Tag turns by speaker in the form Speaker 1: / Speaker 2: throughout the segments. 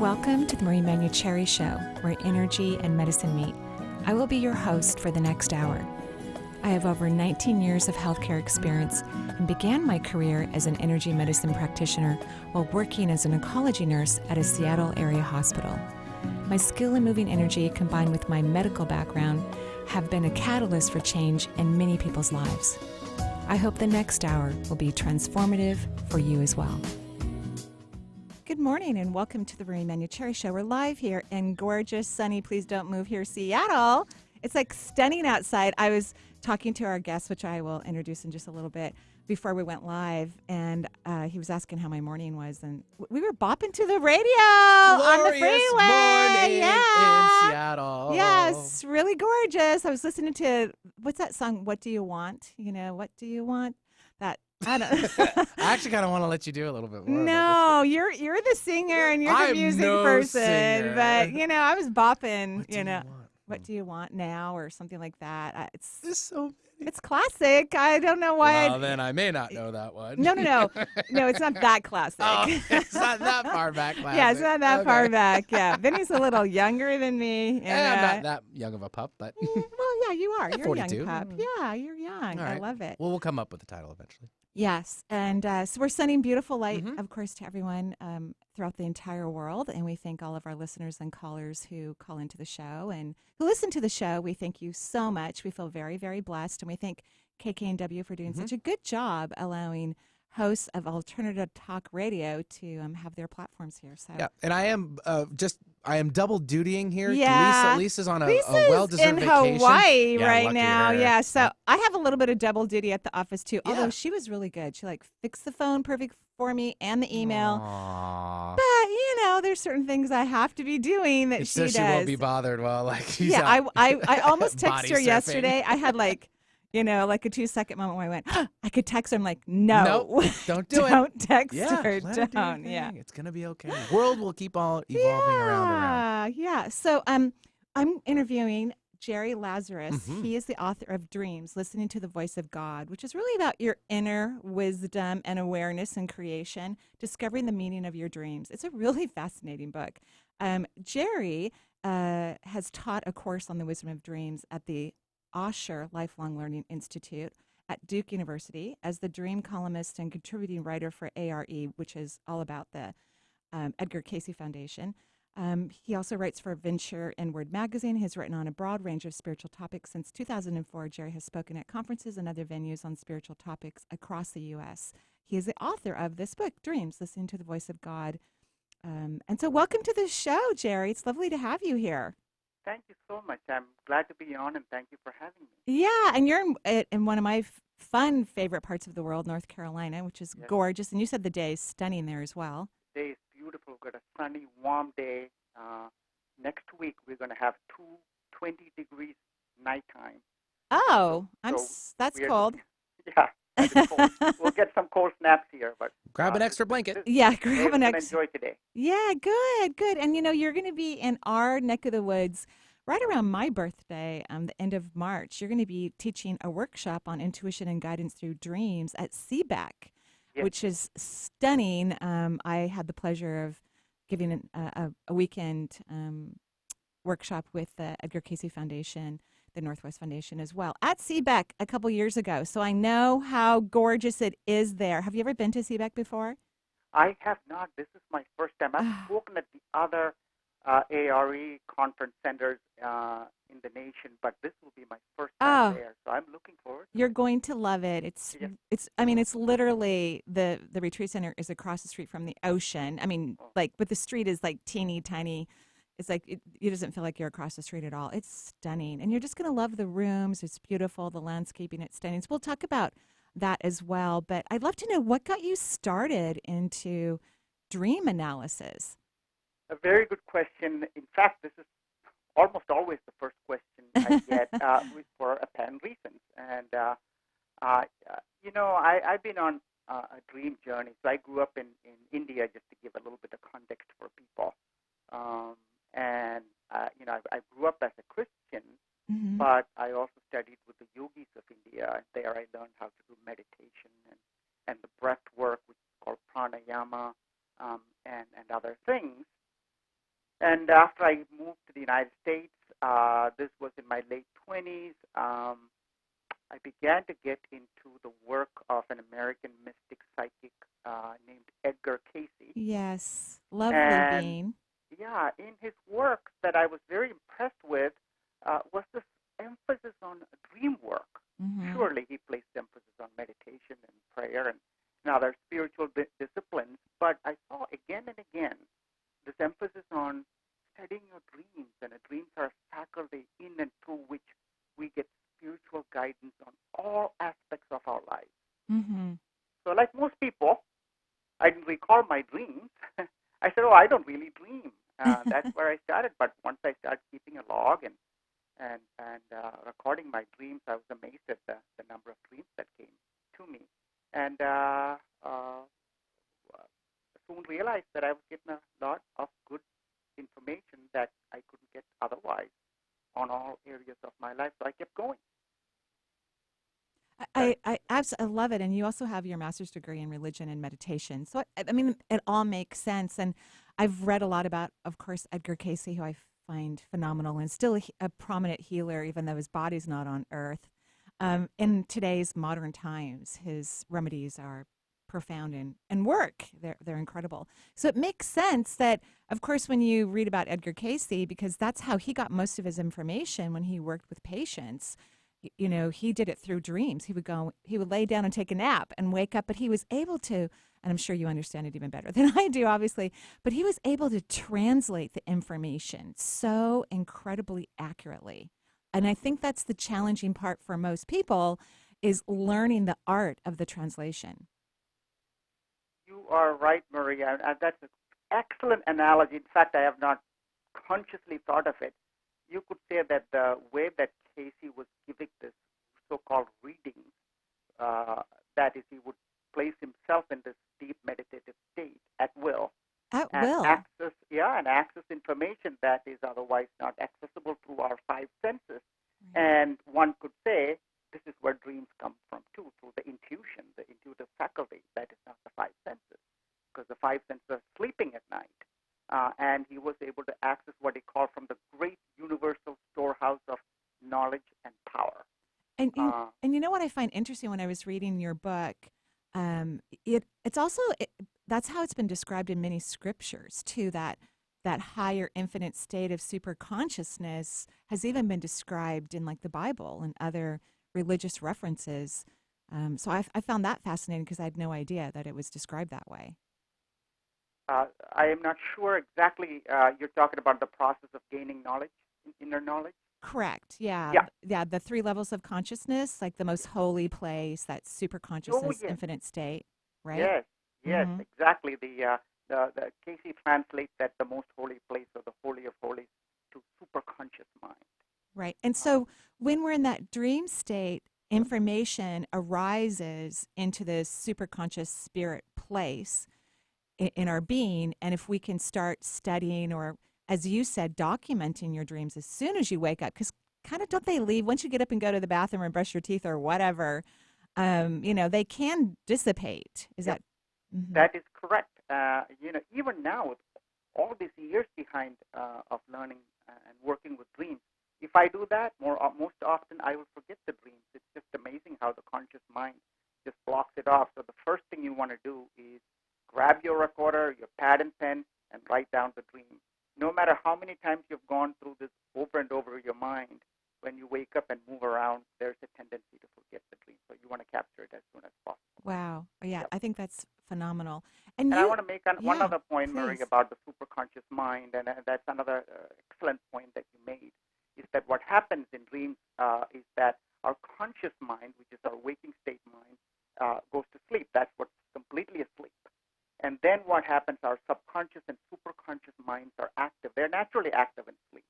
Speaker 1: Welcome to the Manuchehri Show, where energy and medicine meet. I will be your host for the next hour. I have over 19 years of healthcare experience and began my career as an energy medicine practitioner while working as an oncology nurse at a Seattle area hospital. My skill in moving energy combined with my medical background have been a catalyst for change in many people's lives. I hope the next hour will be transformative for you as well. Good morning and welcome to the Manuchehri Show. We're live here in gorgeous, sunny, please don't move here, Seattle. It's like stunning outside. I was talking to our guest, which I will introduce in just a little bit, before we went live, and he was asking how my morning was, and we were bopping to the radio on the freeway.
Speaker 2: Morning
Speaker 1: yeah.
Speaker 2: in Seattle.
Speaker 1: Yes, really gorgeous. I was listening to, what's that song, What Do You Want? You know, what do you want? That. I don't.
Speaker 2: I actually kind of want to let you do a little bit more.
Speaker 1: No, you're the singer and you're the music person.
Speaker 2: Singer.
Speaker 1: But I was bopping.
Speaker 2: What do you want?
Speaker 1: What do you want now, or something like that?
Speaker 2: It's
Speaker 1: classic. I don't know why.
Speaker 2: Well, then I may not know that one.
Speaker 1: No, it's not that classic.
Speaker 2: Oh, it's not that far back. Classic.
Speaker 1: Yeah, it's not that far back. Yeah, Vinny's a little younger than me.
Speaker 2: And I'm not that young of a pup, but
Speaker 1: well, yeah, you are. You're
Speaker 2: 42.
Speaker 1: a young pup. Yeah, you're young.
Speaker 2: Right.
Speaker 1: I love it.
Speaker 2: Well, we'll come up with the title eventually.
Speaker 1: Yes, and so we're sending beautiful light, of course, to everyone throughout the entire world, and we thank all of our listeners and callers who call into the show and who listen to the show. We thank you so much. We feel very, very blessed, and we thank KKNW for doing such a good job allowing hosts of alternative talk radio to have their platforms here. So
Speaker 2: yeah, and I am double dutying here.
Speaker 1: Yeah,
Speaker 2: Lisa's on a
Speaker 1: Lisa's
Speaker 2: well-deserved
Speaker 1: in
Speaker 2: vacation.
Speaker 1: Hawaii
Speaker 2: Yeah,
Speaker 1: right
Speaker 2: lucky
Speaker 1: now.
Speaker 2: her.
Speaker 1: Yeah, so I have a little bit of double duty at the office too.
Speaker 2: Yeah.
Speaker 1: Although she was really good. She fixed the phone perfect for me and the email.
Speaker 2: Aww.
Speaker 1: But there's certain things I have to be doing that she does.
Speaker 2: She won't be bothered while she's
Speaker 1: yeah,
Speaker 2: out
Speaker 1: I almost texted
Speaker 2: body
Speaker 1: her
Speaker 2: surfing.
Speaker 1: yesterday. I had a 2-second moment where I went, I could text her. I'm like, no,
Speaker 2: nope, don't do it.
Speaker 1: Don't text
Speaker 2: Yeah,
Speaker 1: her.
Speaker 2: let her do her
Speaker 1: Don't. Yeah,
Speaker 2: thing. It's gonna be okay. The world will keep on evolving around.
Speaker 1: Yeah. So I'm interviewing Jerry Lazarus. He is the author of Dreams, Listening to the Voice of God, which is really about your inner wisdom and awareness and creation, discovering the meaning of your dreams. It's a really fascinating book. Jerry has taught a course on the wisdom of dreams at the Osher Lifelong Learning Institute at Duke University as the dream columnist and contributing writer for ARE, which is all about the Edgar Cayce Foundation. He also writes for Venture Inward magazine. He's written on a broad range of spiritual topics. Since 2004, Jerry has spoken at conferences and other venues on spiritual topics across the U.S. He is the author of this book, Dreams, Listening to the Voice of God. And so welcome to the show, Jerry. It's lovely to have you here.
Speaker 3: Thank you so much. I'm glad to be on, and thank you for having me.
Speaker 1: Yeah, and you're in one of my fun favorite parts of the world, North Carolina, which is gorgeous. And you said the day is stunning there as well.
Speaker 3: The day is beautiful. We've got a sunny, warm day. Next week, we're going to have 20 degrees nighttime.
Speaker 1: Oh,
Speaker 3: So
Speaker 1: that's
Speaker 3: we're-
Speaker 1: cold.
Speaker 3: Yeah, that is cold. We'll get some cold snaps here, but
Speaker 2: Grab an extra blanket.
Speaker 1: Yeah,
Speaker 3: today
Speaker 1: grab
Speaker 3: we're
Speaker 1: an
Speaker 3: gonna
Speaker 1: extra.
Speaker 3: enjoy today.
Speaker 1: Yeah, good. And you're going to be in our neck of the woods right around my birthday, the end of March. You're going to be teaching a workshop on intuition and guidance through dreams at CBEC,
Speaker 3: Yes.
Speaker 1: which is stunning. I had the pleasure of giving a weekend workshop with the Edgar Cayce Foundation, the Northwest Foundation as well, at CBEC a couple years ago. So I know how gorgeous it is there. Have you ever been to CBEC before?
Speaker 3: I have not. This is my first time. I've spoken at the other ARE conference centers in the nation, but this will be my first time there. So I'm looking forward.
Speaker 1: You're going to love it. It's literally the retreat center is across the street from the ocean. I mean, but the street is teeny tiny. It's it doesn't feel like you're across the street at all. It's stunning. And you're just going to love the rooms. It's beautiful. The landscaping, it's stunning. So we'll talk about that as well. But I'd love to know what got you started into dream analysis.
Speaker 3: A very good question. In fact, this is almost always the first question I get for apparent reasons. And, I've been on a dream journey. So I grew up in India, just to give a little bit of context for people. I grew up as a Christian, but I also studied with the yogis of India. And there I learned how to do meditation and the breath work, which is called pranayama, and other things. And after I moved to the United States, this was in my late 20s, I began to get into the work of an American mystic psychic named Edgar Casey.
Speaker 1: Yes, lovely
Speaker 3: And
Speaker 1: being.
Speaker 3: yeah, in his work that I was very impressed with was this emphasis on dream work.
Speaker 1: Mm-hmm.
Speaker 3: Surely he placed emphasis on meditation and prayer and other spiritual disciplines, but I saw again and again this emphasis on studying your dreams, and dreams are a faculty in and through which we get spiritual guidance on all aspects of our lives.
Speaker 1: Mm-hmm.
Speaker 3: So like most people, I didn't recall my dreams. I said, oh, I don't really dream. That's where I started. But once I started keeping a log and recording my dreams, I was amazed at the number of dreams that came to me. And soon realized that I was getting a lot of good information that I couldn't get otherwise on all areas of my life. So I kept going.
Speaker 1: I absolutely love it. And you also have your master's degree in religion and meditation. So, I mean, it all makes sense. And I've read a lot about, of course, Edgar Casey, who I find phenomenal and still a prominent healer, even though his body's not on earth. In today's modern times, his remedies are profound and work. They're incredible. So it makes sense that, of course, when you read about Edgar Casey, because that's how he got most of his information when he worked with patients. You know, he did it through dreams. He would lay down and take a nap and wake up, but he was able to, and I'm sure you understand it even better than I do, obviously, but he was able to translate the information so incredibly accurately. And I think that's the challenging part for most people is learning the art of the translation.
Speaker 3: You are right, Maria. That's an excellent analogy. In fact, I have not consciously thought of it. You could say that the way that Casey was giving this so-called reading, that is, he would place himself in this deep meditative state at will
Speaker 1: At
Speaker 3: and
Speaker 1: will.
Speaker 3: access information that is otherwise not accessible through our five senses.
Speaker 1: Right.
Speaker 3: And one could say this is where dreams come from too, through the intuition, the intuitive faculty that is not the five senses, because the five senses are sleeping at night. And he was able to access what he called from the great universal storehouse of knowledge and power.
Speaker 1: And you know what I find interesting when I was reading your book, it's also that's how it's been described in many scriptures too. That higher infinite state of super consciousness has even been described in like the Bible and other religious references. So I found that fascinating because I had no idea that it was described that way.
Speaker 3: I am not sure exactly. You're talking about the process of gaining knowledge, inner knowledge.
Speaker 1: Correct. Yeah.
Speaker 3: Yeah.
Speaker 1: Yeah. The three levels of consciousness, like the most holy place, that super
Speaker 3: Oh
Speaker 1: consciousness,
Speaker 3: yes.
Speaker 1: infinite state, right?
Speaker 3: Yes. Yes.
Speaker 1: Mm-hmm.
Speaker 3: Exactly. The Casey translates that the most holy place or the holy of holies to superconscious mind.
Speaker 1: Right. And so when we're in that dream state, information arises into this superconscious spirit place in our being. And if we can start studying or, as you said, documenting your dreams as soon as you wake up, because kind of don't they leave once you get up and go to the bathroom and brush your teeth or whatever, they can dissipate. Is
Speaker 3: Yep.
Speaker 1: that? Mm-hmm.
Speaker 3: That is correct. Even now, with all these years behind of learning and working with dreams, if I do that most often, I will forget the dreams. It's just amazing how the conscious mind just blocks it off. So the first thing you want to do is grab your recorder, your pad and pen, and write down the dream. No matter how many times you've gone through this over and over in your mind, when you wake up and move around, there's a tendency to forget the dream. So you want to capture it as soon as possible.
Speaker 1: Wow. Yeah,
Speaker 3: Yep.
Speaker 1: I think that's phenomenal.
Speaker 3: And I want to make one
Speaker 1: yeah,
Speaker 3: other point, Marie,
Speaker 1: please.
Speaker 3: about the superconscious mind, and that's another excellent point that you made, is that what happens in dreams is that our conscious mind, which is our waking state mind, goes to sleep. That's what's completely asleep. And then what happens, our subconscious and superconscious minds are active. They're naturally active in sleep.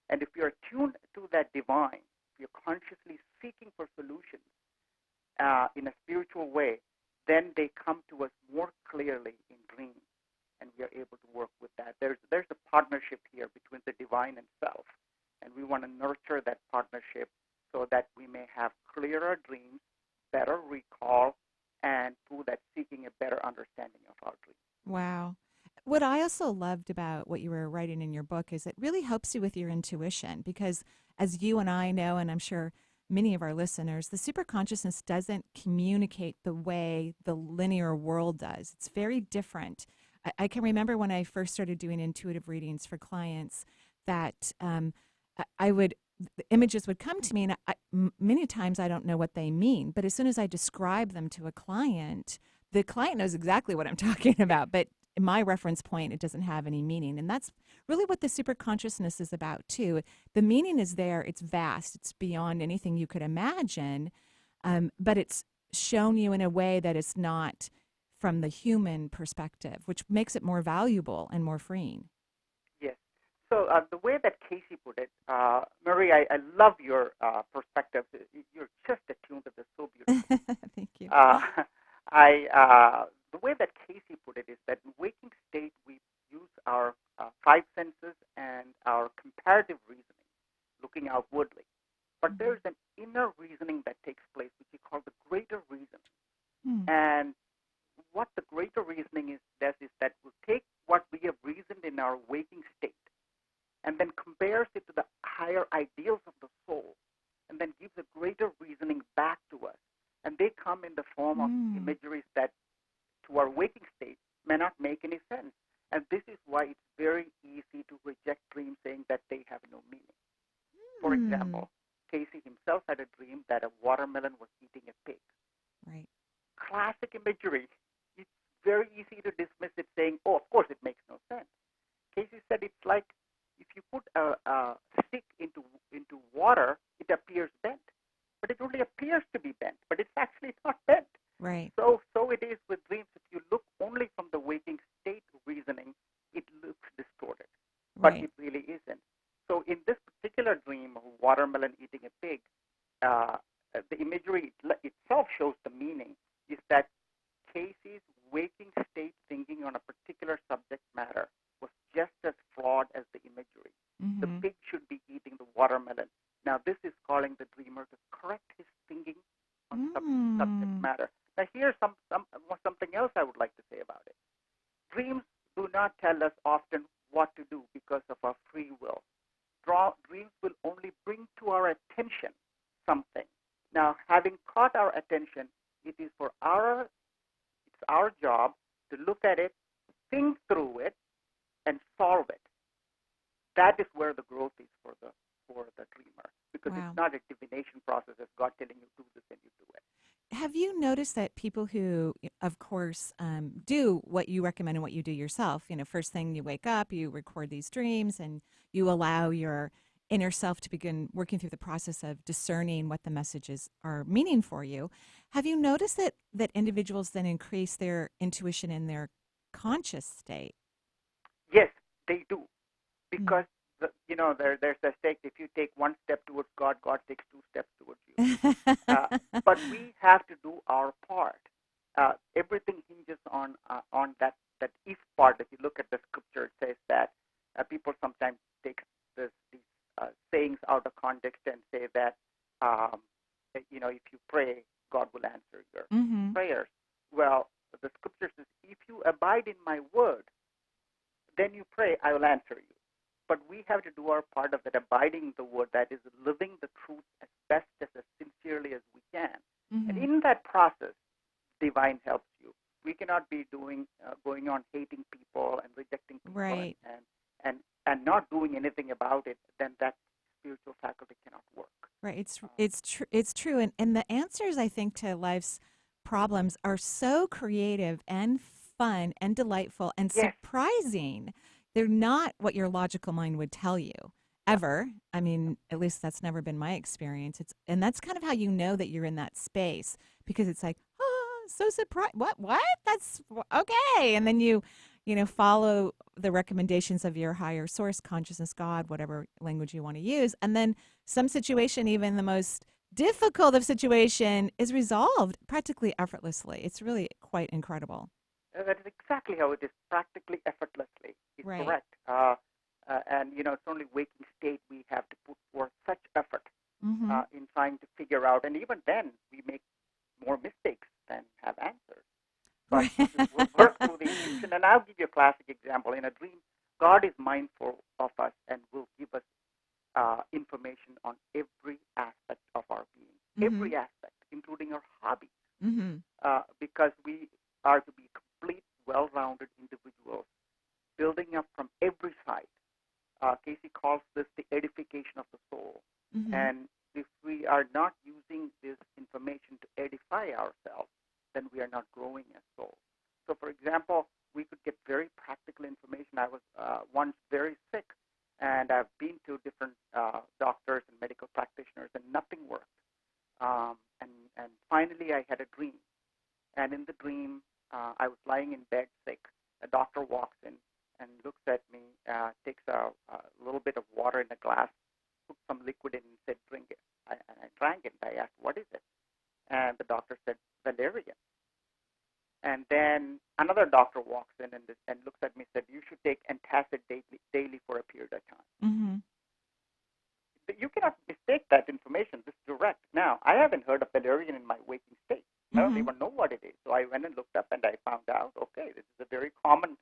Speaker 3: And if you're tuned to that divine, if you're consciously seeking for solutions in a spiritual way, then they come to us more clearly in dreams, and we are able to work with that. There's a partnership here between the divine and self, and we want to nurture that partnership so that we may have clearer dreams, better recall, and through that seeking a better understanding of our dreams.
Speaker 1: Wow. what I also loved about what you were writing in your book is it really helps you with your intuition because, as you and I know, and I'm sure many of our listeners, the superconsciousness doesn't communicate the way the linear world does. It's very different. I can remember when I first started doing intuitive readings for clients that I would, the images would come to me, and many times I don't know what they mean. But as soon as I describe them to a client, the client knows exactly what I'm talking about. But in my reference point, it doesn't have any meaning. And that's really what the super consciousness is about, too. The meaning is there, it's vast, it's beyond anything you could imagine, but it's shown you in a way that is not from the human perspective, which makes it more valuable and more freeing.
Speaker 3: Yes. So the way that Casey put it, Marie, I love your perspective. You're just attuned to this so beautifully.
Speaker 1: Thank you.
Speaker 3: The way that Casey put it is that in waking state, we use our five senses and our comparative reasoning, looking outwardly. But there's an inner reasoning that takes place, which we call the greater reasoning. And what the greater reasoning does is that we'll take what we have reasoned in our waking state and then compares it to the higher ideals of the soul and then gives a greater reasoning back to us. And they come in the form of imageries that to our waking state may not make any sense. And this is why it's very easy to reject dreams saying that they have no meaning. For example, Casey himself had a dream that a watermelon was eating a pig.
Speaker 1: Right.
Speaker 3: Classic imagery. It's very easy to dismiss it saying, oh, of course it makes no sense. Casey said it's like if you put a stick into water, it appears bent. But it only appears to be bent, but it's actually not bent.
Speaker 1: Right.
Speaker 3: So it is with dreams. If you look only from the waking state reasoning, it looks distorted, but
Speaker 1: Right.
Speaker 3: it really isn't. So in this particular dream of watermelon eating a pig, the imagery itself shows the meaning is that Casey's waking state thinking on a particular subject matter was just as flawed as the imagery. The pig should be eating the watermelon. Now, this is calling the dreamer to correct his thinking on subject matter. Now, here's something else I would like to say about it. Dreams do not tell us often what to do because of our free will. Dreams will only bring to our attention something. Now, having caught our attention, it is it's our job to look at it, think through it, and solve it. That is where the growth is for the dreamer, because
Speaker 1: Wow.
Speaker 3: it's not a divination process as God telling you do this and you do it.
Speaker 1: Have you noticed that people who, of course, do what you recommend and what you do yourself, first thing you wake up, you record these dreams and you allow your inner self to begin working through the process of discerning what the messages are meaning for you. Have you noticed that individuals then increase their intuition in their conscious state?
Speaker 3: Yes, they do, because there's a stake. If you take one step towards God, God takes two steps towards you. But we have to do our part. Everything hinges on that if part. If you look at the scripture, it says that people sometimes take these sayings out of context and say that if you pray, God will answer your prayers. Well, the scripture says, if you abide in my word, then you pray, I will answer you. But we have to do our part of that abiding in the word, that is living the truth as best as sincerely as we can. And in that process, divine helps you. We cannot be going on hating people and rejecting people
Speaker 1: Right.
Speaker 3: and not doing anything about it. Then that spiritual faculty cannot work.
Speaker 1: Right. It's true. And the answers, I think, to life's problems are so creative and fun and delightful and
Speaker 3: Yes.
Speaker 1: surprising. They're not what your logical mind would tell you ever. I mean, at least that's never been my experience. And that's kind of how you know that you're in that space, because it's like, oh, so surprised. What? That's okay. And then you follow the recommendations of your higher source, consciousness, God, whatever language you want to use. And then some situation, even the most difficult of situation, is resolved practically effortlessly. It's really quite incredible.
Speaker 3: That is exactly how it is, practically effortlessly. It's
Speaker 1: Right.
Speaker 3: correct. And it's only waking state we have to put forth such effort in trying to figure out. And even then, we make more mistakes than have answers. But we'll work through the intuition. And I'll give you a classic example. In a dream, God is mindful of us and will give us information on every aspect of our being, every aspect, including our hobbies, because we are to be complete, well-rounded individuals, building up from every side. Casey calls this the edification of the soul. And if we are not using this information to edify ourselves, then we are not growing as souls. So, for example, we could get very practical information. I was once very sick, and I've been to different doctors and medical practitioners, and nothing worked. And finally, I had a dream. And in the dream, I was lying in bed sick. A doctor walks in and looks at me, takes a little bit of water in a glass, put some liquid in and said, drink it. And I drank it. I asked, what is it? And the doctor said, valerian. And then another doctor walks in and looks at me and said, you should take antacid daily for a period of time. You cannot mistake that information this direct. Now, I haven't heard of valerian in my waking state. I don't even know what it is. So I went and looked up and I found out, okay, this is a very common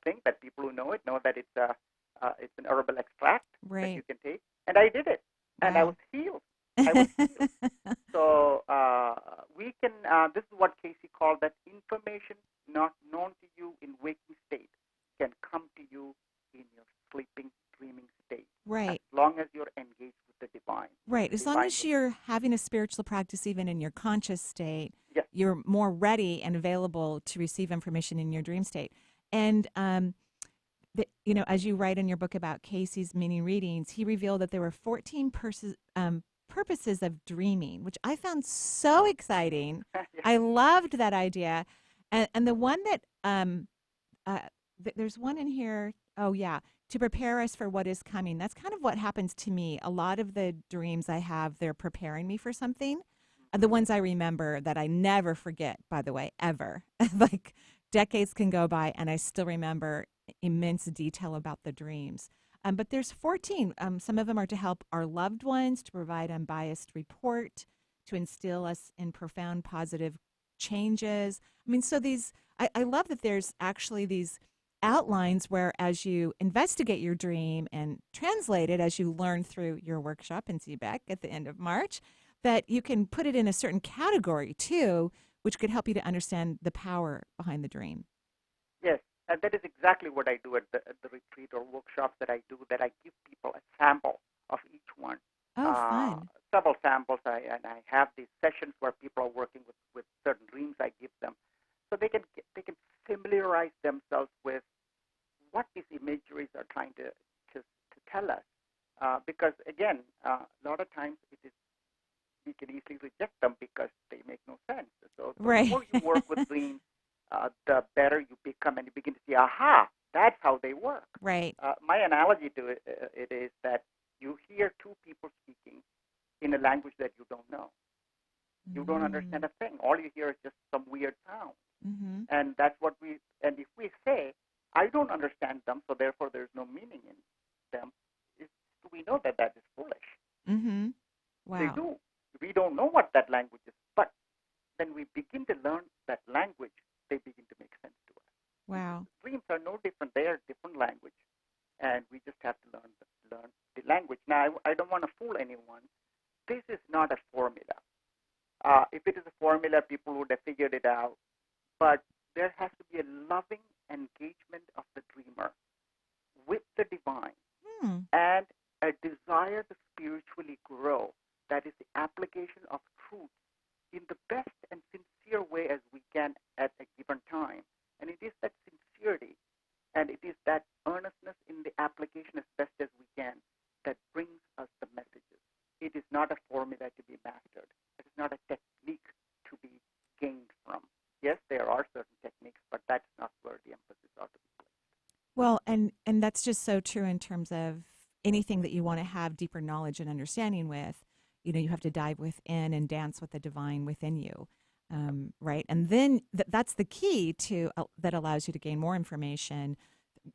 Speaker 3: thing that people who know it know that it's an herbal extract that you can take. And I did it. And I was healed. I was healed. So we can, this is what Casey called that information not known to you in waking state can come to you in your sleeping, dreaming state.
Speaker 1: Right.
Speaker 3: As long as you're engaged with the divine.
Speaker 1: Right. As long as you're having a spiritual practice even in your conscious state,
Speaker 3: yes,
Speaker 1: you're more ready and available to receive information in your dream state. And, as you write in your book about Casey's mini readings, he revealed that there were 14 purposes of dreaming, which I found so exciting. I loved that idea. And the one that, there's one in here, to prepare us for what is coming. That's kind of what happens to me. A lot of the dreams I have, they're preparing me for something. The ones I remember that I never forget, by the way, ever. Like decades can go by and I still remember immense detail about the dreams. But there's 14. Some of them are to help our loved ones, to provide unbiased report, to instill us in profound positive changes. I mean, so I love that there's actually these outlines where as you investigate your dream and translate it as you learn through your workshop in Quebec at the end of March, that you can put it in a certain category too, which could help you to understand the power behind the dream.
Speaker 3: Yes, and that is exactly what I do at the retreat or workshops that I do, that I give people a sample of each one.
Speaker 1: Oh, fun.
Speaker 3: Several samples, and I have these sessions where people are working with certain dreams I give them. So they can familiarize themselves with what these imageries are trying to tell us. Because, again, a lot of times we can easily reject them because they make no sense. So the more you work with dreams, the better you become, and you begin to see, aha, that's how they work.
Speaker 1: Right.
Speaker 3: My analogy to it is that you hear two people speaking in a language that you don't know. You don't understand a thing. All you hear is just some weird sound. And that's what and if we say, I don't understand them, so therefore there's no meaning in them, we know that is foolish.
Speaker 1: Wow.
Speaker 3: They do. We don't know what that language is, but when we begin to learn that language, they begin to make sense to us.
Speaker 1: Wow.
Speaker 3: Dreams are no different. They are different language, and we just have to learn the language. Now, I don't want to fool anyone. This is not a formula. If it is a formula, people would have figured it out. But there has to be a loving engagement of the dreamer with the divine and a desire to spiritually grow. That is the application of truth in the best and sincere way as we can at a given time. And it is that sincerity and it is that earnestness in the application as best as we can that brings us the messages. It is not a formula to be mastered. It is not a technique to be gained from. Yes, there are certain techniques, but that's not where the emphasis ought to be placed.
Speaker 1: Well, and that's just so true in terms of anything that you want to have deeper knowledge and understanding with. You have to dive within and dance with the divine within you, right? And then that's the key to that allows you to gain more information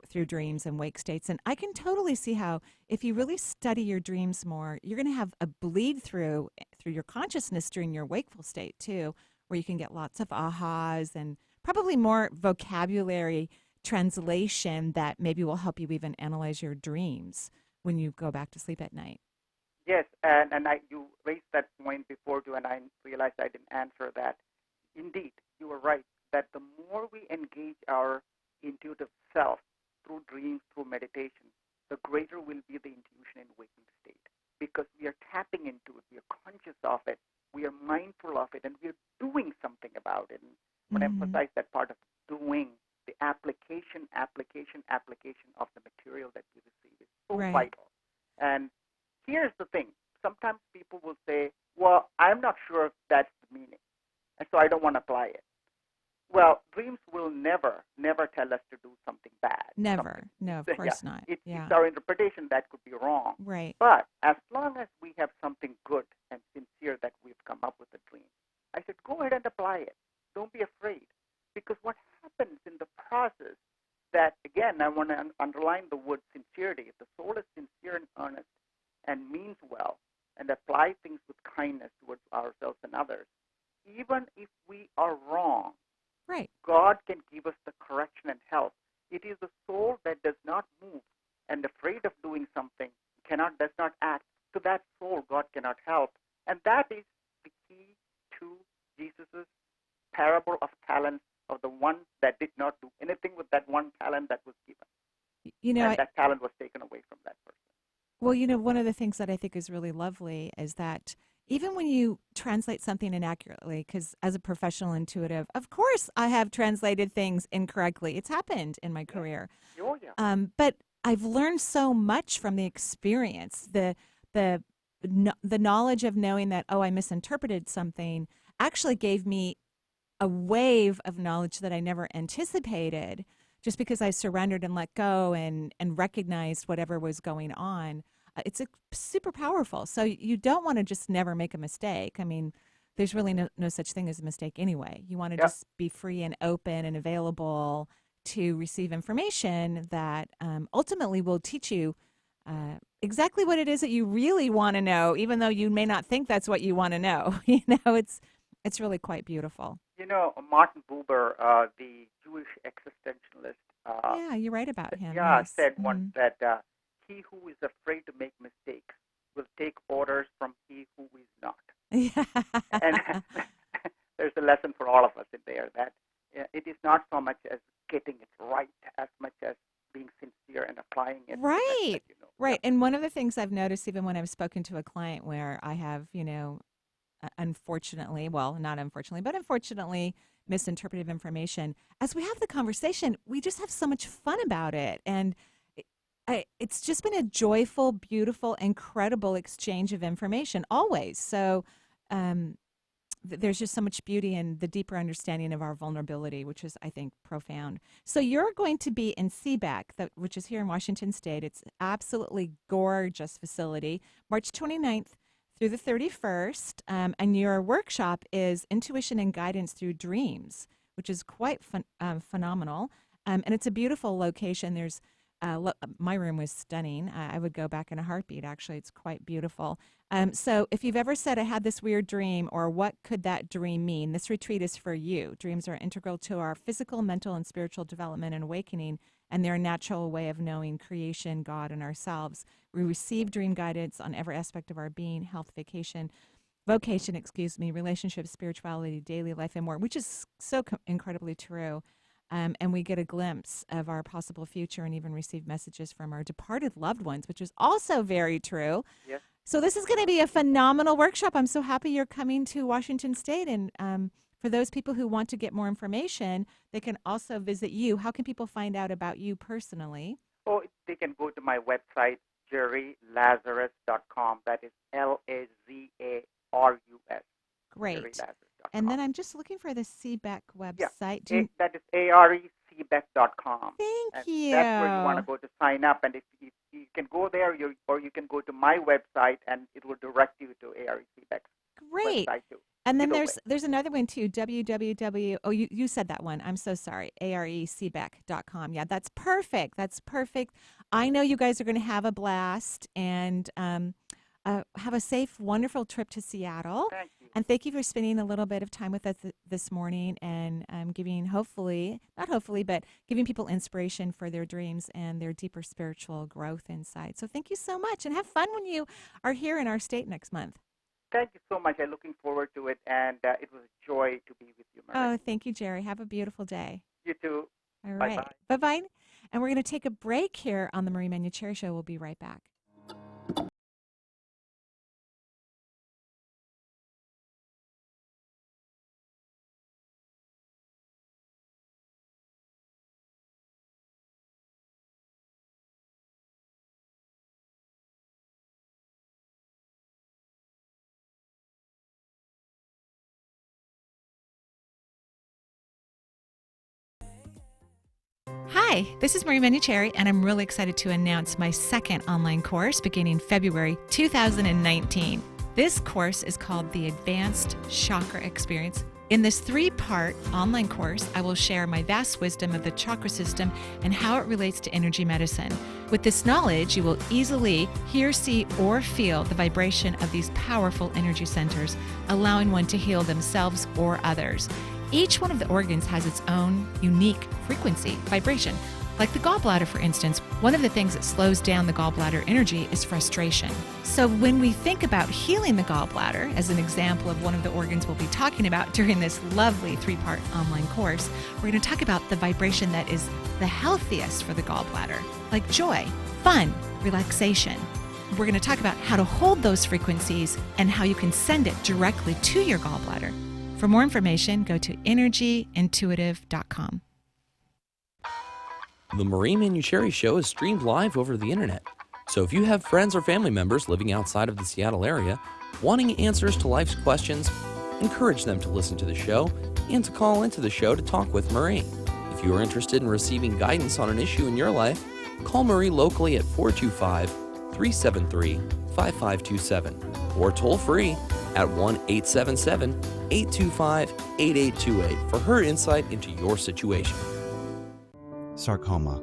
Speaker 1: through dreams and wake states. And I can totally see how if you really study your dreams more, you're going to have a bleed through your consciousness during your wakeful state too, where you can get lots of ahas and probably more vocabulary translation that maybe will help you even analyze your dreams when you go back to sleep at night.
Speaker 3: Yes, and you raised that point before too, and I realized I didn't answer that. Indeed, you were right that the more we engage our intuitive self through dreams, through meditation, the greater will be the intuition in waking state because we are tapping into it, we are conscious of it, we are mindful of it, and we are doing something about it. And I want to emphasize that part of doing, the application of the material that we receive is so
Speaker 1: Right.
Speaker 3: vital. And here's the thing. Sometimes people will say, well, I'm not sure if that's the meaning, and so I don't want to apply it. Well, dreams will never tell us to do something bad.
Speaker 1: Never. No, of course not.
Speaker 3: It's
Speaker 1: Yeah.
Speaker 3: our interpretation that could be wrong.
Speaker 1: Right.
Speaker 3: But as long as we have something good and sincere that we've come up with a dream, I said, go ahead and apply it. Don't be afraid. Because what happens in the process that, again, I want to underline the word sincerity. If the soul is sincere and earnest and means well and apply things with kindness towards ourselves and others, even if we are wrong,
Speaker 1: Right.
Speaker 3: God can give us the correction and help. It is the soul that does not move and afraid of doing something, does not act. To that soul, God cannot help. And that is the key to Jesus' parable of talents, of the one that did not do anything with that one talent that was given. And that talent was taken away from that person.
Speaker 1: Well, one of the things that I think is really lovely is that even when you translate something inaccurately, because as a professional intuitive, of course I have translated things incorrectly. It's happened in my career.
Speaker 3: Oh, yeah.
Speaker 1: But I've learned so much from the experience, the knowledge of knowing that, oh, I misinterpreted something actually gave me a wave of knowledge that I never anticipated just because I surrendered and let go and recognized whatever was going on. It's super powerful. So you don't want to just never make a mistake. I mean, there's really no such thing as a mistake anyway. You want to just be free and open and available to receive information that ultimately will teach you exactly what it is that you really want to know, even though you may not think that's what you want to know. It's really quite beautiful.
Speaker 3: Martin Buber, the Jewish existentialist.
Speaker 1: Yeah, you're right about him.
Speaker 3: Yeah,
Speaker 1: Yes.
Speaker 3: said once that he who is afraid to make mistakes will take orders from he who is not.
Speaker 1: Yeah.
Speaker 3: And there's a lesson for all of us in there that it is not so much as getting it right as much as being sincere and applying it.
Speaker 1: Right.
Speaker 3: That
Speaker 1: Right. And one of the things I've noticed, even when I've spoken to a client where I have, unfortunately, well, not unfortunately, but unfortunately, misinterpreted information, as we have the conversation, we just have so much fun about it. And it's just been a joyful, beautiful, incredible exchange of information always. So there's just so much beauty in the deeper understanding of our vulnerability, which is, I think, profound. So you're going to be in CBEC, which is here in Washington State. It's absolutely gorgeous facility, March 29th through the 31st. And your workshop is Intuition and Guidance Through Dreams, which is quite phenomenal. And it's a beautiful location. There's my room was stunning. I would go back in a heartbeat, actually. It's quite beautiful. So if you've ever said, I had this weird dream, or what could that dream mean, this retreat is for you. Dreams are integral to our physical, mental, and spiritual development and awakening, and they're a natural way of knowing creation, God, and ourselves. We receive dream guidance on every aspect of our being, health, vocation, relationships, spirituality, daily life, and more, which is so incredibly true. And we get a glimpse of our possible future and even receive messages from our departed loved ones, which is also very true.
Speaker 3: Yes.
Speaker 1: So this is going to be a phenomenal workshop. I'm so happy you're coming to Washington State. And for those people who want to get more information, they can also visit you. How can people find out about you personally?
Speaker 3: Oh, they can go to my website, jerrylazarus.com. That is Lazarus.
Speaker 1: Great. And then I'm just looking for the CBEC website.
Speaker 3: Yeah, that is arecbec.com.
Speaker 1: Thank you.
Speaker 3: That's where you want to go to sign up. And if you can go there, or you can go to my website, and it will direct you to arecbec's website too.
Speaker 1: And then there's another one too, www. Oh, you said that one. I'm so sorry. arecbec.com. Yeah, that's perfect. That's perfect. I know you guys are going to have a blast and have a safe, wonderful trip to Seattle.
Speaker 3: Thank you.
Speaker 1: And thank you for spending a little bit of time with us this morning and giving giving people inspiration for their dreams and their deeper spiritual growth inside. So thank you so much, and have fun when you are here in our state next month.
Speaker 3: Thank you so much. I'm looking forward to it, and it was a joy to be with you, Marie.
Speaker 1: Oh, thank you, Jerry. Have a beautiful day.
Speaker 3: You too.
Speaker 1: All right.
Speaker 3: Bye-bye.
Speaker 1: Bye-bye. And we're going to take a break here on the Marie Manuchehri Show. We'll be right back. Hi, this is Marie Manuchehri, and I'm really excited to announce my second online course beginning February 2019. This course is called the Advanced Chakra Experience. In this 3-part online course, I will share my vast wisdom of the chakra system and how it relates to energy medicine. With this knowledge, you will easily hear, see, or feel the vibration of these powerful energy centers, allowing one to heal themselves or others. Each one of the organs has its own unique frequency, vibration. Like the gallbladder, for instance, one of the things that slows down the gallbladder energy is frustration. So when we think about healing the gallbladder, as an example of one of the organs we'll be talking about during this lovely 3-part online course, we're going to talk about the vibration that is the healthiest for the gallbladder, like joy, fun, relaxation. We're going to talk about how to hold those frequencies and how you can send it directly to your gallbladder. For more information, go to energyintuitive.com.
Speaker 4: The Marie Manuchehri Show is streamed live over the internet. So if you have friends or family members living outside of the Seattle area, wanting answers to life's questions, encourage them to listen to the show and to call into the show to talk with Marie. If you are interested in receiving guidance on an issue in your life, call Marie locally at 425-373-5527 or toll free at 1-877-825-8828 for her insight into your situation.
Speaker 5: Sarcoma.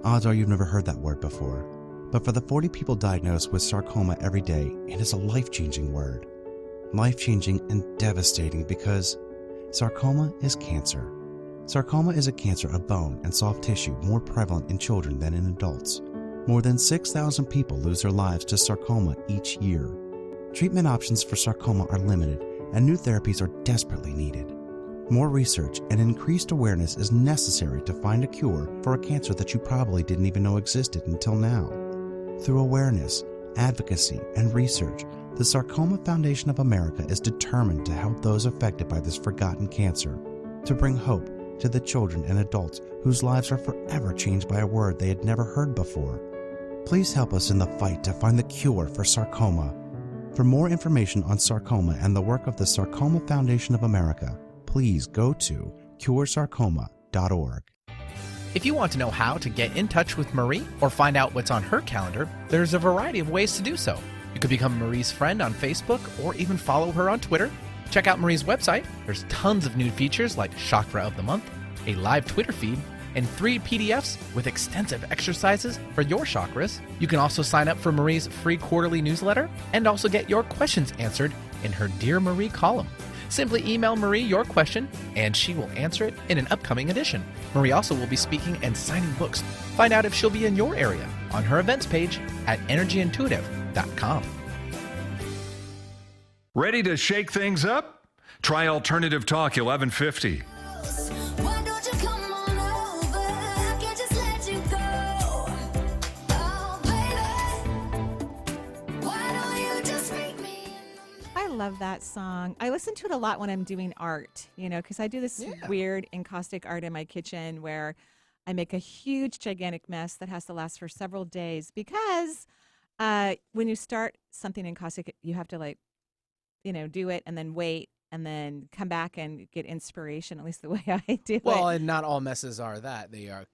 Speaker 5: Odds are you've never heard that word before. But for the 40 people diagnosed with sarcoma every day, it is a life-changing word. Life-changing and devastating because sarcoma is cancer. Sarcoma is a cancer of bone and soft tissue more prevalent in children than in adults. More than 6,000 people lose their lives to sarcoma each year. Treatment options for sarcoma are limited, and new therapies are desperately needed. More research and increased awareness is necessary to find a cure for a cancer that you probably didn't even know existed until now. Through awareness, advocacy, and research, the Sarcoma Foundation of America is determined to help those affected by this forgotten cancer, to bring hope to the children and adults whose lives are forever changed by a word they had never heard before. Please help us in the fight to find the cure for sarcoma. For more information on sarcoma and the work of the Sarcoma Foundation of America, please go to curesarcoma.org.
Speaker 2: If you want to know how to get in touch with Marie or find out what's on her calendar, there's a variety of ways to do so. You could become Marie's friend on Facebook or even follow her on Twitter. Check out Marie's website. There's tons of new features like Chakra of the Month, a live Twitter feed, and 3 PDFs with extensive exercises for your chakras. You can also sign up for Marie's free quarterly newsletter and also get your questions answered in her Dear Marie column. Simply email Marie your question and she will answer it in an upcoming edition. Marie also will be speaking and signing books. Find out if she'll be in your area on her events page at energyintuitive.com.
Speaker 6: Ready to shake things up? Try Alternative Talk 1150.
Speaker 7: Why don't you come on over? I can't just let you go. Oh, baby. Why don't you just meet me?
Speaker 1: I love that song. I listen to it a lot when I'm doing art, because I do this weird encaustic art in my kitchen where I make a huge, gigantic mess that has to last for several days because when you start something encaustic, you have to do it and then wait and then come back and get inspiration, at least the way I do it.
Speaker 8: Well, and not all messes are that. They are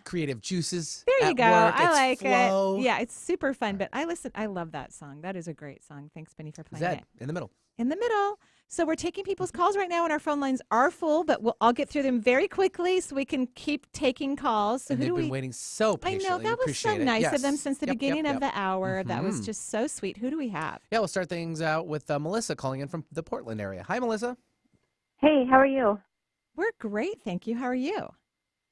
Speaker 8: creative juices.
Speaker 1: There you
Speaker 8: at
Speaker 1: go.
Speaker 8: Work.
Speaker 1: I
Speaker 8: It's
Speaker 1: like
Speaker 8: flow.
Speaker 1: it. Yeah, it's super fun. But I love that song. That is a great song. Thanks, Benny, for playing
Speaker 8: Zed,
Speaker 1: it.
Speaker 8: in the middle.
Speaker 1: In the middle. So we're taking people's calls right now, and our phone lines are full, but I'll get through them very quickly so we can keep taking calls. So
Speaker 8: And
Speaker 1: who
Speaker 8: they've
Speaker 1: do
Speaker 8: been
Speaker 1: we?
Speaker 8: waiting so
Speaker 1: I
Speaker 8: patiently.
Speaker 1: know that was so
Speaker 8: Appreciate it.
Speaker 1: nice of them
Speaker 8: Yes.
Speaker 1: since the
Speaker 8: Yep,
Speaker 1: beginning
Speaker 8: yep,
Speaker 1: of the
Speaker 8: yep.
Speaker 1: hour. That was just so sweet. Who do we have?
Speaker 8: Yeah, we'll start things out with Melissa calling in from the Portland area. Hi, Melissa.
Speaker 9: Hey, how are you?
Speaker 1: We're great, thank you. How are you?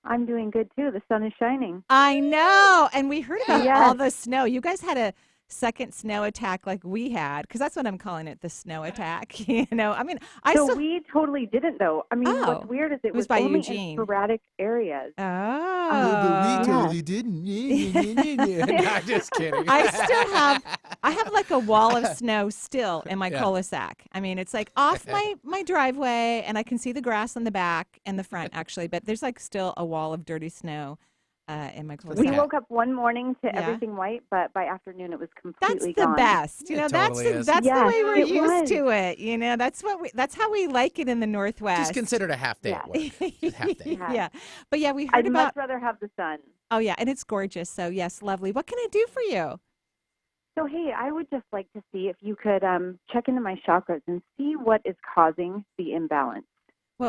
Speaker 9: I'm doing good too. The sun is shining.
Speaker 1: I know, and we heard about
Speaker 9: Yes.
Speaker 1: all the snow. You guys had a second snow attack like we had, because that's what I'm calling it, the snow attack. I mean,
Speaker 9: So we totally didn't, though. I mean,
Speaker 1: Oh,
Speaker 9: what's weird is it
Speaker 1: was
Speaker 9: was
Speaker 1: by
Speaker 9: only
Speaker 1: Eugene.
Speaker 9: in sporadic areas.
Speaker 1: Oh,
Speaker 9: totally
Speaker 8: didn't. No, I'm just kidding.
Speaker 1: I have like a wall of snow still in my
Speaker 8: Yeah.
Speaker 1: cul-de-sac. I mean, it's like off my driveway, and I can see the grass in the back and the front actually, but there's like still a wall of dirty snow in my
Speaker 9: We
Speaker 1: cul-de-sac.
Speaker 9: woke up one morning to
Speaker 1: Yeah.
Speaker 9: everything white, but by afternoon it was
Speaker 1: That's
Speaker 9: completely
Speaker 1: the
Speaker 9: gone.
Speaker 1: best.
Speaker 8: It
Speaker 1: That's
Speaker 8: totally
Speaker 1: the
Speaker 8: is.
Speaker 1: that's the
Speaker 9: Yes,
Speaker 1: way we're
Speaker 9: it
Speaker 1: used
Speaker 9: was.
Speaker 1: to it. That's how we like it in the Northwest.
Speaker 8: Just consider it a half day at work. Just half day.
Speaker 9: Yeah.
Speaker 1: Yeah. But yeah, we heard
Speaker 9: I'd
Speaker 1: about
Speaker 9: much rather have the sun.
Speaker 1: Oh yeah, and it's gorgeous. So yes, lovely. What can I do for you?
Speaker 9: So, hey, I would just like to see if you could check into my chakras and see what is causing the imbalance.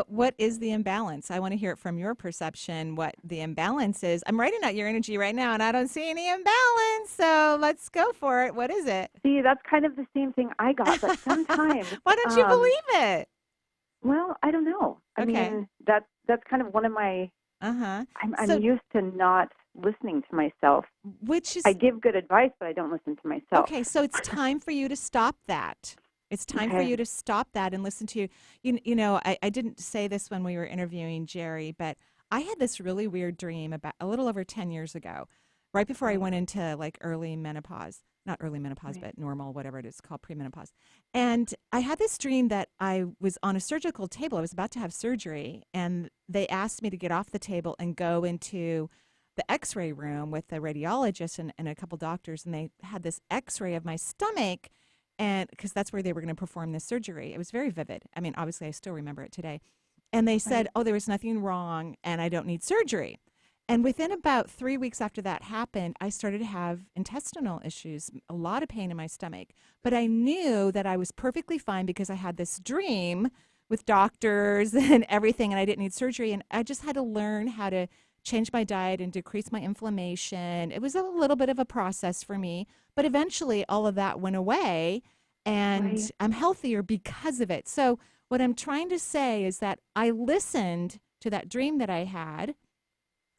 Speaker 1: What is the imbalance? I want to hear it from your perception what the imbalance is. I'm writing out your energy right now and I don't see any imbalance. So let's go for it. What is it?
Speaker 9: See, that's kind of the same thing I got, but sometimes.
Speaker 1: Why don't you believe it?
Speaker 9: Well, I don't know. I
Speaker 1: Okay.
Speaker 9: mean, that's kind of one of my.
Speaker 1: Uh-huh.
Speaker 9: I'm
Speaker 1: So-
Speaker 9: used to not listening to myself.
Speaker 1: Which is
Speaker 9: I give good advice, but I don't listen to myself.
Speaker 1: okay, so it's time for you to stop that. It's time for
Speaker 9: Okay.
Speaker 1: you to stop that and listen to I didn't say this when we were interviewing Jerry, but I had this really weird dream about a little over 10 years ago, right before I went into like early menopause. Not early menopause, but normal, whatever it is called, premenopause. And I had this dream that I was on a surgical table. I was about to have surgery, and they asked me to get off the table and go into the x-ray room with the radiologist and a couple doctors, and they had this x-ray of my stomach, and because that's where they were going to perform this surgery. It was very vivid. I mean, obviously, I still remember it today. And they said, oh, there was nothing wrong, and I don't need surgery. And within about 3 weeks after that happened, I started to have intestinal issues, a lot of pain in my stomach. But I knew that I was perfectly fine because I had this dream with doctors and everything, and I didn't need surgery. And I just had to learn how to change my diet and decrease my inflammation. It was a little bit of a process for me, but eventually all of that went away, and
Speaker 9: Right.
Speaker 1: I'm healthier because of it. So what I'm trying to say is that I listened to that dream that I had,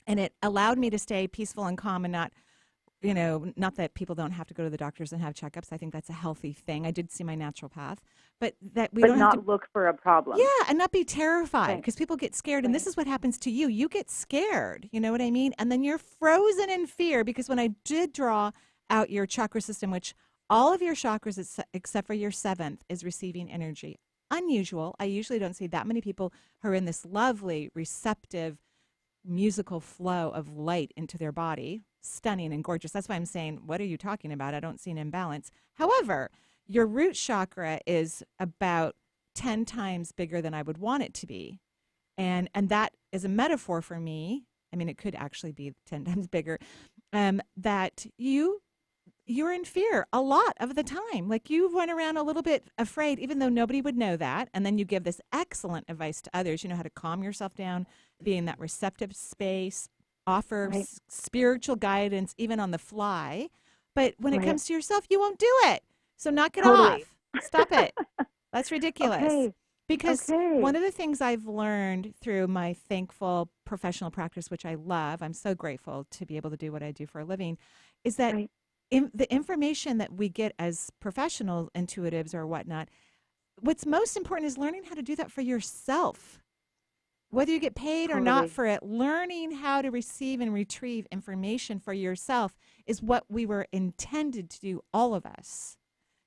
Speaker 1: and it allowed me to stay peaceful and calm and not, not that people don't have to go to the doctors and have checkups. I think that's a healthy thing. I did see my naturopath, but that we
Speaker 9: But
Speaker 1: don't
Speaker 9: not
Speaker 1: have to.
Speaker 9: look for a problem.
Speaker 1: Yeah, and not be terrified,
Speaker 9: Right.
Speaker 1: because people get scared, and this
Speaker 9: Right.
Speaker 1: is what happens to you. You get scared, you know what I mean? And then you're frozen in fear, because when I did draw out your chakra system, which all of your chakras except for your seventh is receiving energy. Unusual. I usually don't see that many people who are in this lovely, receptive, musical flow of light into their body. Stunning and gorgeous. That's why I'm saying, what are you talking about? I don't see an imbalance. However, your root chakra is about 10 times bigger than I would want it to be. And that is a metaphor for me. I mean, it could actually be 10 times bigger. That you're in fear a lot of the time. Like, you run around a little bit afraid, even though nobody would know that. And then you give this excellent advice to others. You know how to calm yourself down, be in that receptive space, offer
Speaker 9: Right.
Speaker 1: spiritual guidance, even on the fly. But when it
Speaker 9: Right.
Speaker 1: comes to yourself, you won't do it. So knock it
Speaker 9: Totally.
Speaker 1: off. Stop it. That's ridiculous.
Speaker 9: Okay.
Speaker 1: Because
Speaker 9: Okay.
Speaker 1: one of the things I've learned through my thankful professional practice, which I love, I'm so grateful to be able to do what I do for a living, is that
Speaker 9: Right.
Speaker 1: the information that we get as professional intuitives or whatnot, what's most important is learning how to do that for yourself. Whether you get paid or not
Speaker 9: Totally.
Speaker 1: for it, learning how to receive and retrieve information for yourself is what we were intended to do, all of us.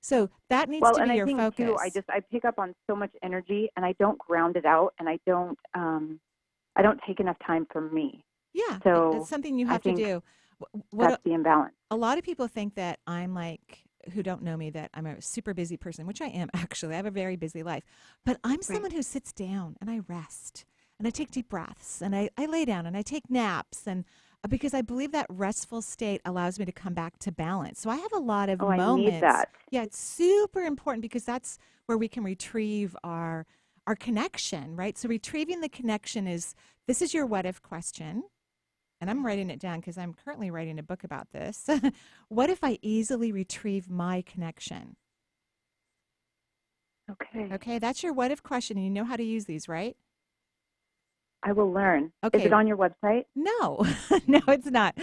Speaker 1: So that needs
Speaker 9: Well,
Speaker 1: to
Speaker 9: and
Speaker 1: be
Speaker 9: I
Speaker 1: your
Speaker 9: think
Speaker 1: focus.
Speaker 9: too, I pick up on so much energy, and I don't ground it out, and I don't take enough time for me.
Speaker 1: Yeah,
Speaker 9: So
Speaker 1: that's something you
Speaker 9: I
Speaker 1: have to
Speaker 9: think
Speaker 1: do. What
Speaker 9: That's the imbalance.
Speaker 1: a lot of people think that I'm like, who don't know me, that I'm a super busy person, which I am actually. I have a very busy life. But I'm someone who sits down and I rest and I take deep breaths and I lay down and I take naps and because I believe that restful state allows me to come back to balance. So I have a lot of
Speaker 9: Oh, I
Speaker 1: moments.
Speaker 9: need that.
Speaker 1: Yeah, it's super important because that's where we can retrieve our connection, right? So retrieving the connection this is your what if question. And I'm writing it down because I'm currently writing a book about this. What if I easily retrieve my connection?
Speaker 9: Okay.
Speaker 1: Okay, that's your what if question, and you know how to use these, right?
Speaker 9: I will learn.
Speaker 1: Okay.
Speaker 9: Is it on your website?
Speaker 1: No, no, it's not.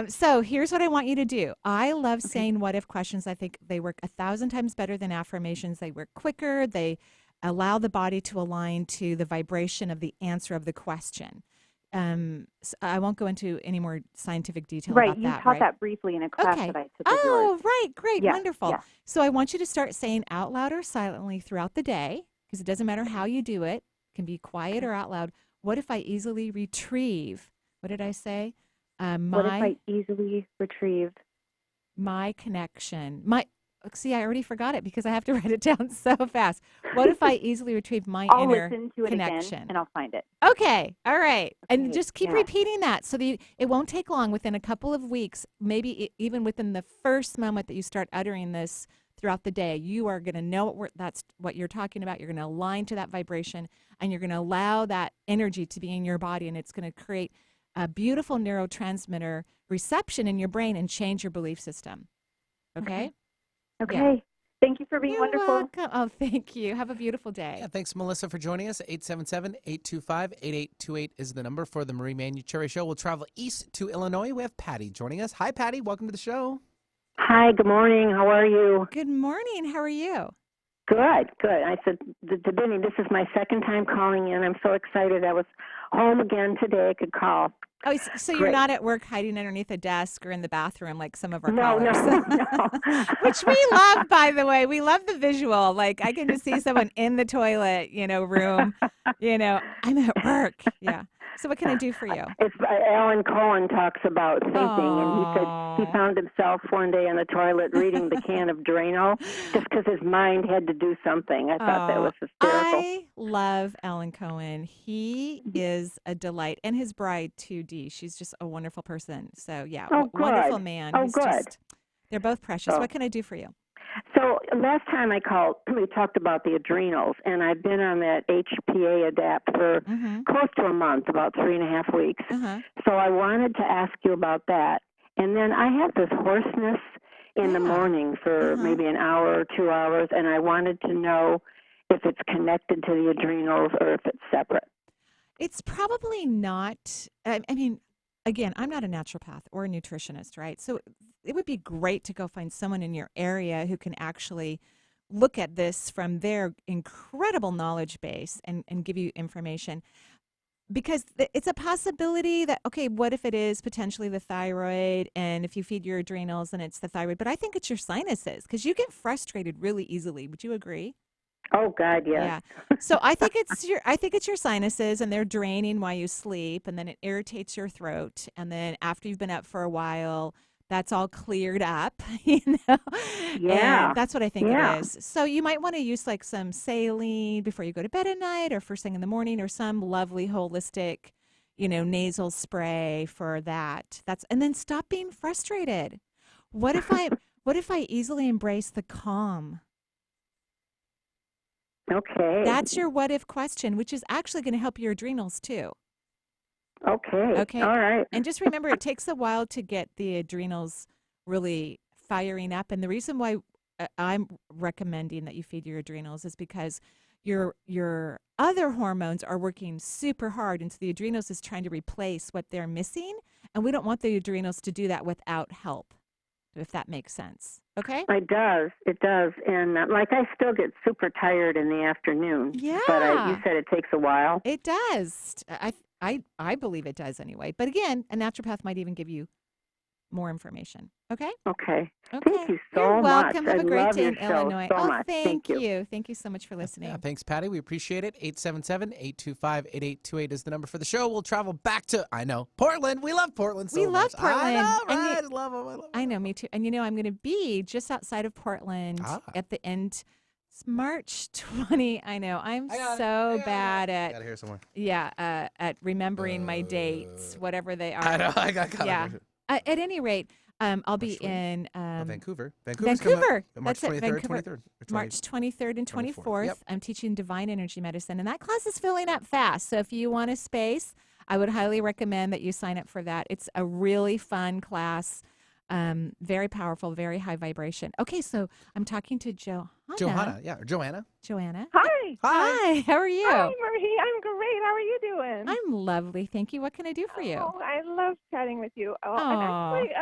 Speaker 1: So here's what I want you to do. I love saying what if questions. I think they work 1,000 times better than affirmations. They work quicker. They allow the body to align to the vibration of the answer of the question. So I won't go into any more scientific detail
Speaker 9: Right.
Speaker 1: about
Speaker 9: You
Speaker 1: that.
Speaker 9: taught
Speaker 1: right?
Speaker 9: that briefly in a class
Speaker 1: Okay.
Speaker 9: that I took of yours.
Speaker 1: Oh, right. Great.
Speaker 9: Yeah,
Speaker 1: Wonderful.
Speaker 9: yeah.
Speaker 1: So I want you to start saying out loud or silently throughout the day, because it doesn't matter how you do it. It can be quiet or out loud. What if I easily retrieve? What did I say?
Speaker 9: What if I easily retrieve?
Speaker 1: My connection. See, I already forgot it because I have to write it down so fast. What if I easily retrieve my
Speaker 9: I'll
Speaker 1: inner
Speaker 9: listen to it
Speaker 1: connection?
Speaker 9: again, and I'll find it.
Speaker 1: Okay. All right. And
Speaker 9: Okay,
Speaker 1: just keep
Speaker 9: yeah.
Speaker 1: repeating that so that it won't take long. Within a couple of weeks, maybe even within the first moment that you start uttering this throughout the day, you are going to know that's what you're talking about. You're going to align to that vibration, and you're going to allow that energy to be in your body, and it's going to create a beautiful neurotransmitter reception in your brain and change your belief system. Okay?
Speaker 9: Okay.
Speaker 1: Yeah.
Speaker 9: Thank you for being
Speaker 1: You're
Speaker 9: wonderful.
Speaker 1: welcome. Oh, thank you. Have a beautiful day.
Speaker 8: Yeah, thanks, Melissa, for joining us. 877-825-8828 is the number for the Marie Manuchehri Show. We'll travel east to Illinois. We have Patty joining us. Hi, Patty. Welcome to the show.
Speaker 10: Hi, good morning. How are you?
Speaker 1: Good morning. How are you?
Speaker 10: Good, good. I said to Benny, this is my second time calling in. I'm so excited. I was home again today. I could call.
Speaker 1: Oh, so you're
Speaker 10: Great.
Speaker 1: not at work hiding underneath a desk or in the bathroom like some of our
Speaker 10: No,
Speaker 1: callers.
Speaker 10: no.
Speaker 1: Which we love, by the way. We love the visual. Like I can just see someone in the toilet, room. I'm at work. Yeah. So what can I do for you?
Speaker 10: It's Alan Cohen talks about thinking, and he said he found himself one day in the toilet reading the can of Drano just because his mind had to do something. I thought that was hysterical.
Speaker 1: I love Alan Cohen. He is a delight, and his bride, 2D. She's just a wonderful person. So yeah,
Speaker 10: Oh, good.
Speaker 1: wonderful man.
Speaker 10: Oh,
Speaker 1: He's
Speaker 10: good.
Speaker 1: They're both precious.
Speaker 10: Oh.
Speaker 1: What can I do for you?
Speaker 10: So last time I called, we talked about the adrenals, and I've been on that HPA Adapt for close to a month, about 3.5 weeks. So I wanted to ask you about that. And then I have this hoarseness in the morning for maybe an hour or 2 hours, and I wanted to know if it's connected to the adrenals or if it's separate.
Speaker 1: It's probably not. I mean, again, I'm not a naturopath or a nutritionist, right? So it would be great to go find someone in your area who can actually look at this from their incredible knowledge base and give you information. Because it's a possibility that, okay, what if it is potentially the thyroid, and if you feed your adrenals and it's the thyroid? But I think it's your sinuses because you get frustrated really easily. Would you agree?
Speaker 10: Oh God, yes.
Speaker 1: Yeah. So I think it's your sinuses, and they're draining while you sleep, and then it irritates your throat, and then after you've been up for a while, that's all cleared up,
Speaker 10: Yeah.
Speaker 1: And that's what I think
Speaker 10: Yeah.
Speaker 1: it is. So you might want to use like some saline before you go to bed at night or first thing in the morning, or some lovely holistic, nasal spray for that. And then stop being frustrated. What if I easily embrace the calm?
Speaker 10: Okay.
Speaker 1: That's your what if question, which is actually going to help your adrenals too.
Speaker 10: Okay. All right.
Speaker 1: And just remember, it takes a while to get the adrenals really firing up. And the reason why I'm recommending that you feed your adrenals is because your other hormones are working super hard. And so the adrenals is trying to replace what they're missing. And we don't want the adrenals to do that without help, if that makes sense. Okay?
Speaker 10: It does. It does. And I still get super tired in the afternoon.
Speaker 1: Yeah.
Speaker 10: But you said it takes a while.
Speaker 1: It does. I believe it does anyway. But again, a naturopath might even give you more information. Okay?
Speaker 10: Okay.
Speaker 1: Okay.
Speaker 10: Thank you so
Speaker 1: You're
Speaker 10: much.
Speaker 1: welcome. Have
Speaker 10: I
Speaker 1: a great
Speaker 10: love
Speaker 1: day
Speaker 10: your
Speaker 1: in
Speaker 10: show
Speaker 1: Illinois.
Speaker 10: so much.
Speaker 1: Thank you. Thank you so much for listening.
Speaker 8: Yeah, thanks, Patty. We appreciate it. 877-825-8828 is the number for the show. We'll travel back to, Portland. We love Portland so
Speaker 1: We love
Speaker 8: much.
Speaker 1: Portland.
Speaker 8: I know,
Speaker 1: And
Speaker 8: right? I love them.
Speaker 1: I know, me too. And I'm going to be just outside of Portland at the end, It's March 20. I know. I'm so bad
Speaker 8: Got it
Speaker 1: at
Speaker 8: here somewhere.
Speaker 1: at remembering my dates, whatever they are.
Speaker 8: I know. I got it.
Speaker 1: Yeah. At any rate, I'll be in
Speaker 8: Vancouver.
Speaker 1: Vancouver.
Speaker 8: March
Speaker 1: That's it.
Speaker 8: 23rd,
Speaker 1: Vancouver.
Speaker 8: 23rd.
Speaker 1: March 23rd and
Speaker 8: 24th.
Speaker 1: 24th.
Speaker 8: Yep.
Speaker 1: I'm teaching divine energy medicine, and that class is filling up fast. So if you want a space, I would highly recommend that you sign up for that. It's a really fun class, very powerful, very high vibration. Okay, so I'm talking to Johanna.
Speaker 8: Joanna.
Speaker 1: Joanna.
Speaker 11: Hi.
Speaker 1: Hi. How are you?
Speaker 11: Hi, Marie. I'm great. How are you doing?
Speaker 1: I'm lovely. Thank you. What can I do for you?
Speaker 11: Oh, I love chatting with you. Oh, I'm actually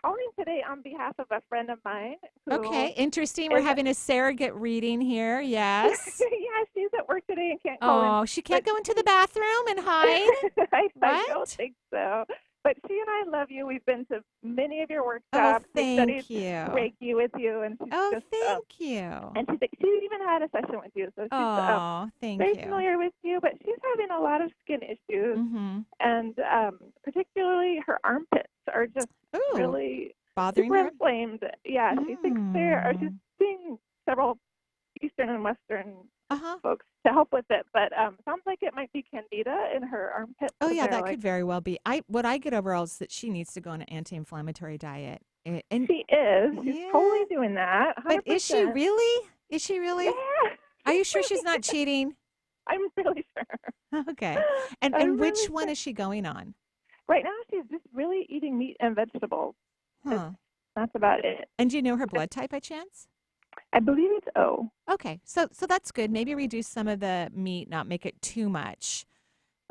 Speaker 11: calling today on behalf of a friend of mine. Who
Speaker 1: Okay, interesting. We're having a surrogate reading here. Yes.
Speaker 11: yeah, she's at work today and can't call in.
Speaker 1: Oh, she can't go into the bathroom and hide?
Speaker 11: I don't think so. But she and I love you. We've been to many of your
Speaker 1: Oh,
Speaker 11: workshops. We
Speaker 1: thank
Speaker 11: studied
Speaker 1: you.
Speaker 11: Reiki with you, and she's
Speaker 1: Oh,
Speaker 11: just,
Speaker 1: thank you.
Speaker 11: and she even had a session with you, so she's
Speaker 1: Oh, thank
Speaker 11: very
Speaker 1: you.
Speaker 11: familiar with you. But she's having a lot of skin issues,
Speaker 1: Mm-hmm.
Speaker 11: and particularly her armpits are just really
Speaker 1: bothering
Speaker 11: super
Speaker 1: her?
Speaker 11: inflamed. Yeah, she thinks she's seeing several Eastern and Western folks to help with it, but sounds like it might be candida in her armpits.
Speaker 1: Oh, yeah, that
Speaker 11: like,
Speaker 1: could very well be. What I get overall is that she needs to go on an anti-inflammatory diet. And
Speaker 11: she is. She's totally doing that. 100%.
Speaker 1: But is she really? Is she really?
Speaker 11: Yeah.
Speaker 1: Are you sure she's not cheating?
Speaker 11: I'm really sure.
Speaker 1: Okay. And which one is she going on?
Speaker 11: Right now, she's just really eating meat and vegetables.
Speaker 1: Huh.
Speaker 11: That's about it.
Speaker 1: And do you know her blood type by chance?
Speaker 11: I believe it's O.
Speaker 1: Okay, so that's good. Maybe reduce some of the meat, not make it too much,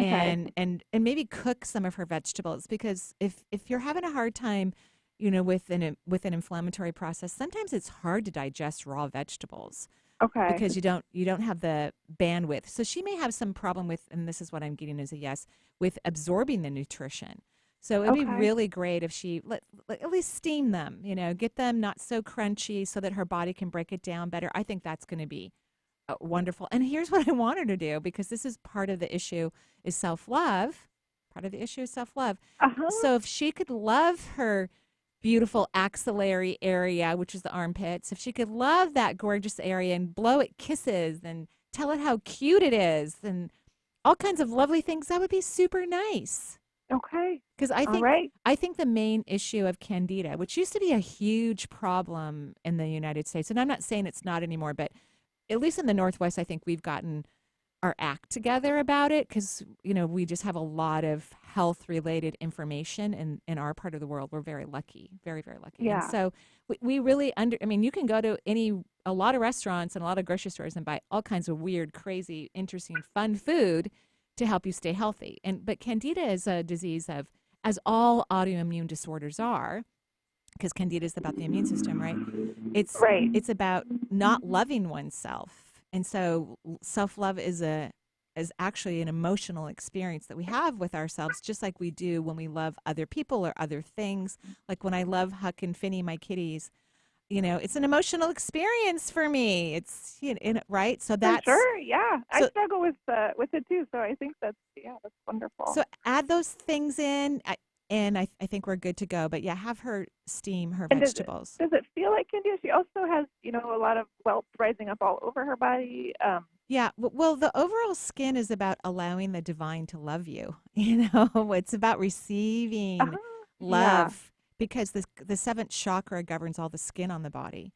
Speaker 11: Okay.
Speaker 1: and maybe cook some of her vegetables, because if you're having a hard time, with an inflammatory process, sometimes it's hard to digest raw vegetables.
Speaker 11: Okay.
Speaker 1: Because you don't have the bandwidth. So she may have some problem with, and this is what I'm getting as a yes, with absorbing the nutrition. So it would be really great if she at least steam them, get them not so crunchy so that her body can break it down better. I think that's going to be wonderful. And here's what I want her to do, because this is part of the issue is self-love. Part of the issue is self-love. So if she could love her beautiful axillary area, which is the armpits, if she could love that gorgeous area and blow it kisses and tell it how cute it is and all kinds of lovely things, that would be super nice.
Speaker 11: Okay.
Speaker 1: Because I think the main issue of candida, which used to be a huge problem in the United States, and I'm not saying it's not anymore, but at least in the Northwest, I think we've gotten our act together about it, because we just have a lot of health-related information in our part of the world. We're very lucky, very, very lucky.
Speaker 11: Yeah.
Speaker 1: And so we really you can go to a lot of restaurants and a lot of grocery stores and buy all kinds of weird, crazy, interesting, fun food to help you stay healthy. But candida is a disease of, as all autoimmune disorders are, because candida is about the immune system, right? It's about not loving oneself. And so self-love is actually an emotional experience that we have with ourselves, just like we do when we love other people or other things. Like when I love Huck and Finny, my kitties, it's an emotional experience for me. It's right. So that's
Speaker 11: sure. Yeah, I struggle with it too. So I think that's wonderful.
Speaker 1: So add those things in, and I think we're good to go. But yeah, have her steam her
Speaker 11: And
Speaker 1: vegetables.
Speaker 11: Does it feel like candida? She also has a lot of welts rising up all over her body.
Speaker 1: Yeah, well, the overall skin is about allowing the divine to love you. It's about receiving love, because the seventh chakra governs all the skin on the body.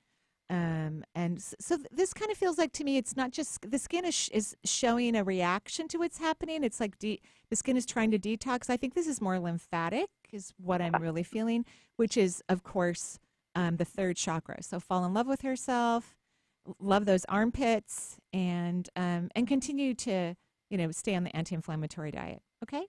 Speaker 1: So this kind of feels like, to me, it's not just the skin is showing a reaction to what's happening. It's like the skin is trying to detox. I think this is more lymphatic, is what I'm really feeling, which is, of course, the third chakra. So fall in love with herself, love those armpits, and continue to stay on the anti-inflammatory diet. Okay.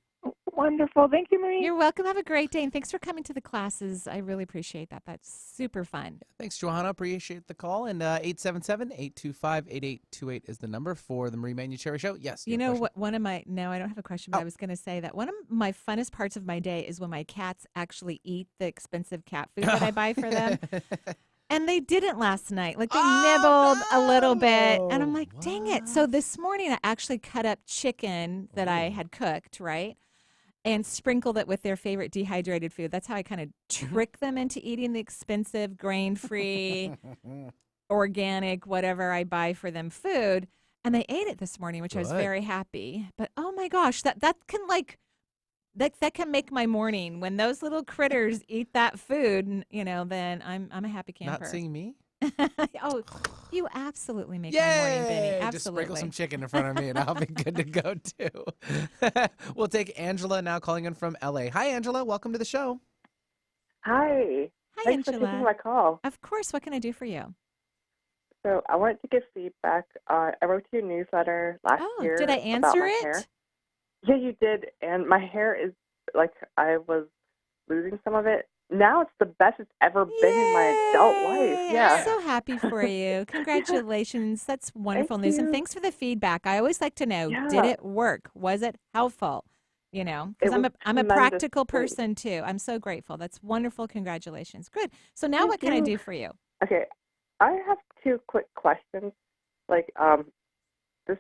Speaker 11: Wonderful. Thank you, Marie.
Speaker 1: You're welcome. Have a great day, and thanks for coming to the classes. I really appreciate that. That's super fun.
Speaker 8: Thanks, Johanna. Appreciate the call. And 877-825-8828 is the number for the Marie Manuchehri Show. Yes.
Speaker 1: What? No, I don't have a question, but I was going to say that one of my funnest parts of my day is when my cats actually eat the expensive cat food that I buy for them. And they didn't last night. Like, they nibbled a little bit. And I'm like, dang it. So this morning I actually cut up chicken that I had cooked, right? And sprinkled it with their favorite dehydrated food. That's how I kind of trick them into eating the expensive, grain-free organic, whatever I buy for them food. And they ate it this morning, which I was
Speaker 8: Good.
Speaker 1: very happy. But oh my gosh, that can that can make my morning when those little critters eat that food. Then I'm a happy camper.
Speaker 8: Not seeing me?
Speaker 1: Oh, you absolutely make my morning, Benny.
Speaker 8: Just
Speaker 1: Absolutely.
Speaker 8: sprinkle some chicken in front of me, and I'll be good to go too. We'll take Angela now, calling in from LA. Hi, Angela. Welcome to the show.
Speaker 12: Hi.
Speaker 1: Hi,
Speaker 12: Thanks
Speaker 1: Angela.
Speaker 12: for taking my call.
Speaker 1: Of course. What can I do for you?
Speaker 12: So I wanted to give feedback. I wrote your newsletter last year.
Speaker 1: Did I
Speaker 12: about
Speaker 1: answer
Speaker 12: my
Speaker 1: it?
Speaker 12: hair. Yeah, you did. And my hair is like I was losing some of it. Now it's the best it's ever been in my adult life. Yeah.
Speaker 1: I'm so happy for you. Congratulations. That's wonderful
Speaker 12: Thank
Speaker 1: news. And
Speaker 12: you.
Speaker 1: thanks for the feedback. I always like to know, did
Speaker 12: Yeah.
Speaker 1: it work? Was it helpful? Because
Speaker 12: It
Speaker 1: I'm
Speaker 12: was
Speaker 1: a practical
Speaker 12: tremendous.
Speaker 1: person too. I'm so grateful. That's wonderful. Congratulations. Good. So now
Speaker 12: Thank
Speaker 1: what can I
Speaker 12: you.
Speaker 1: do for you?
Speaker 12: Okay. I have two quick questions. Like, this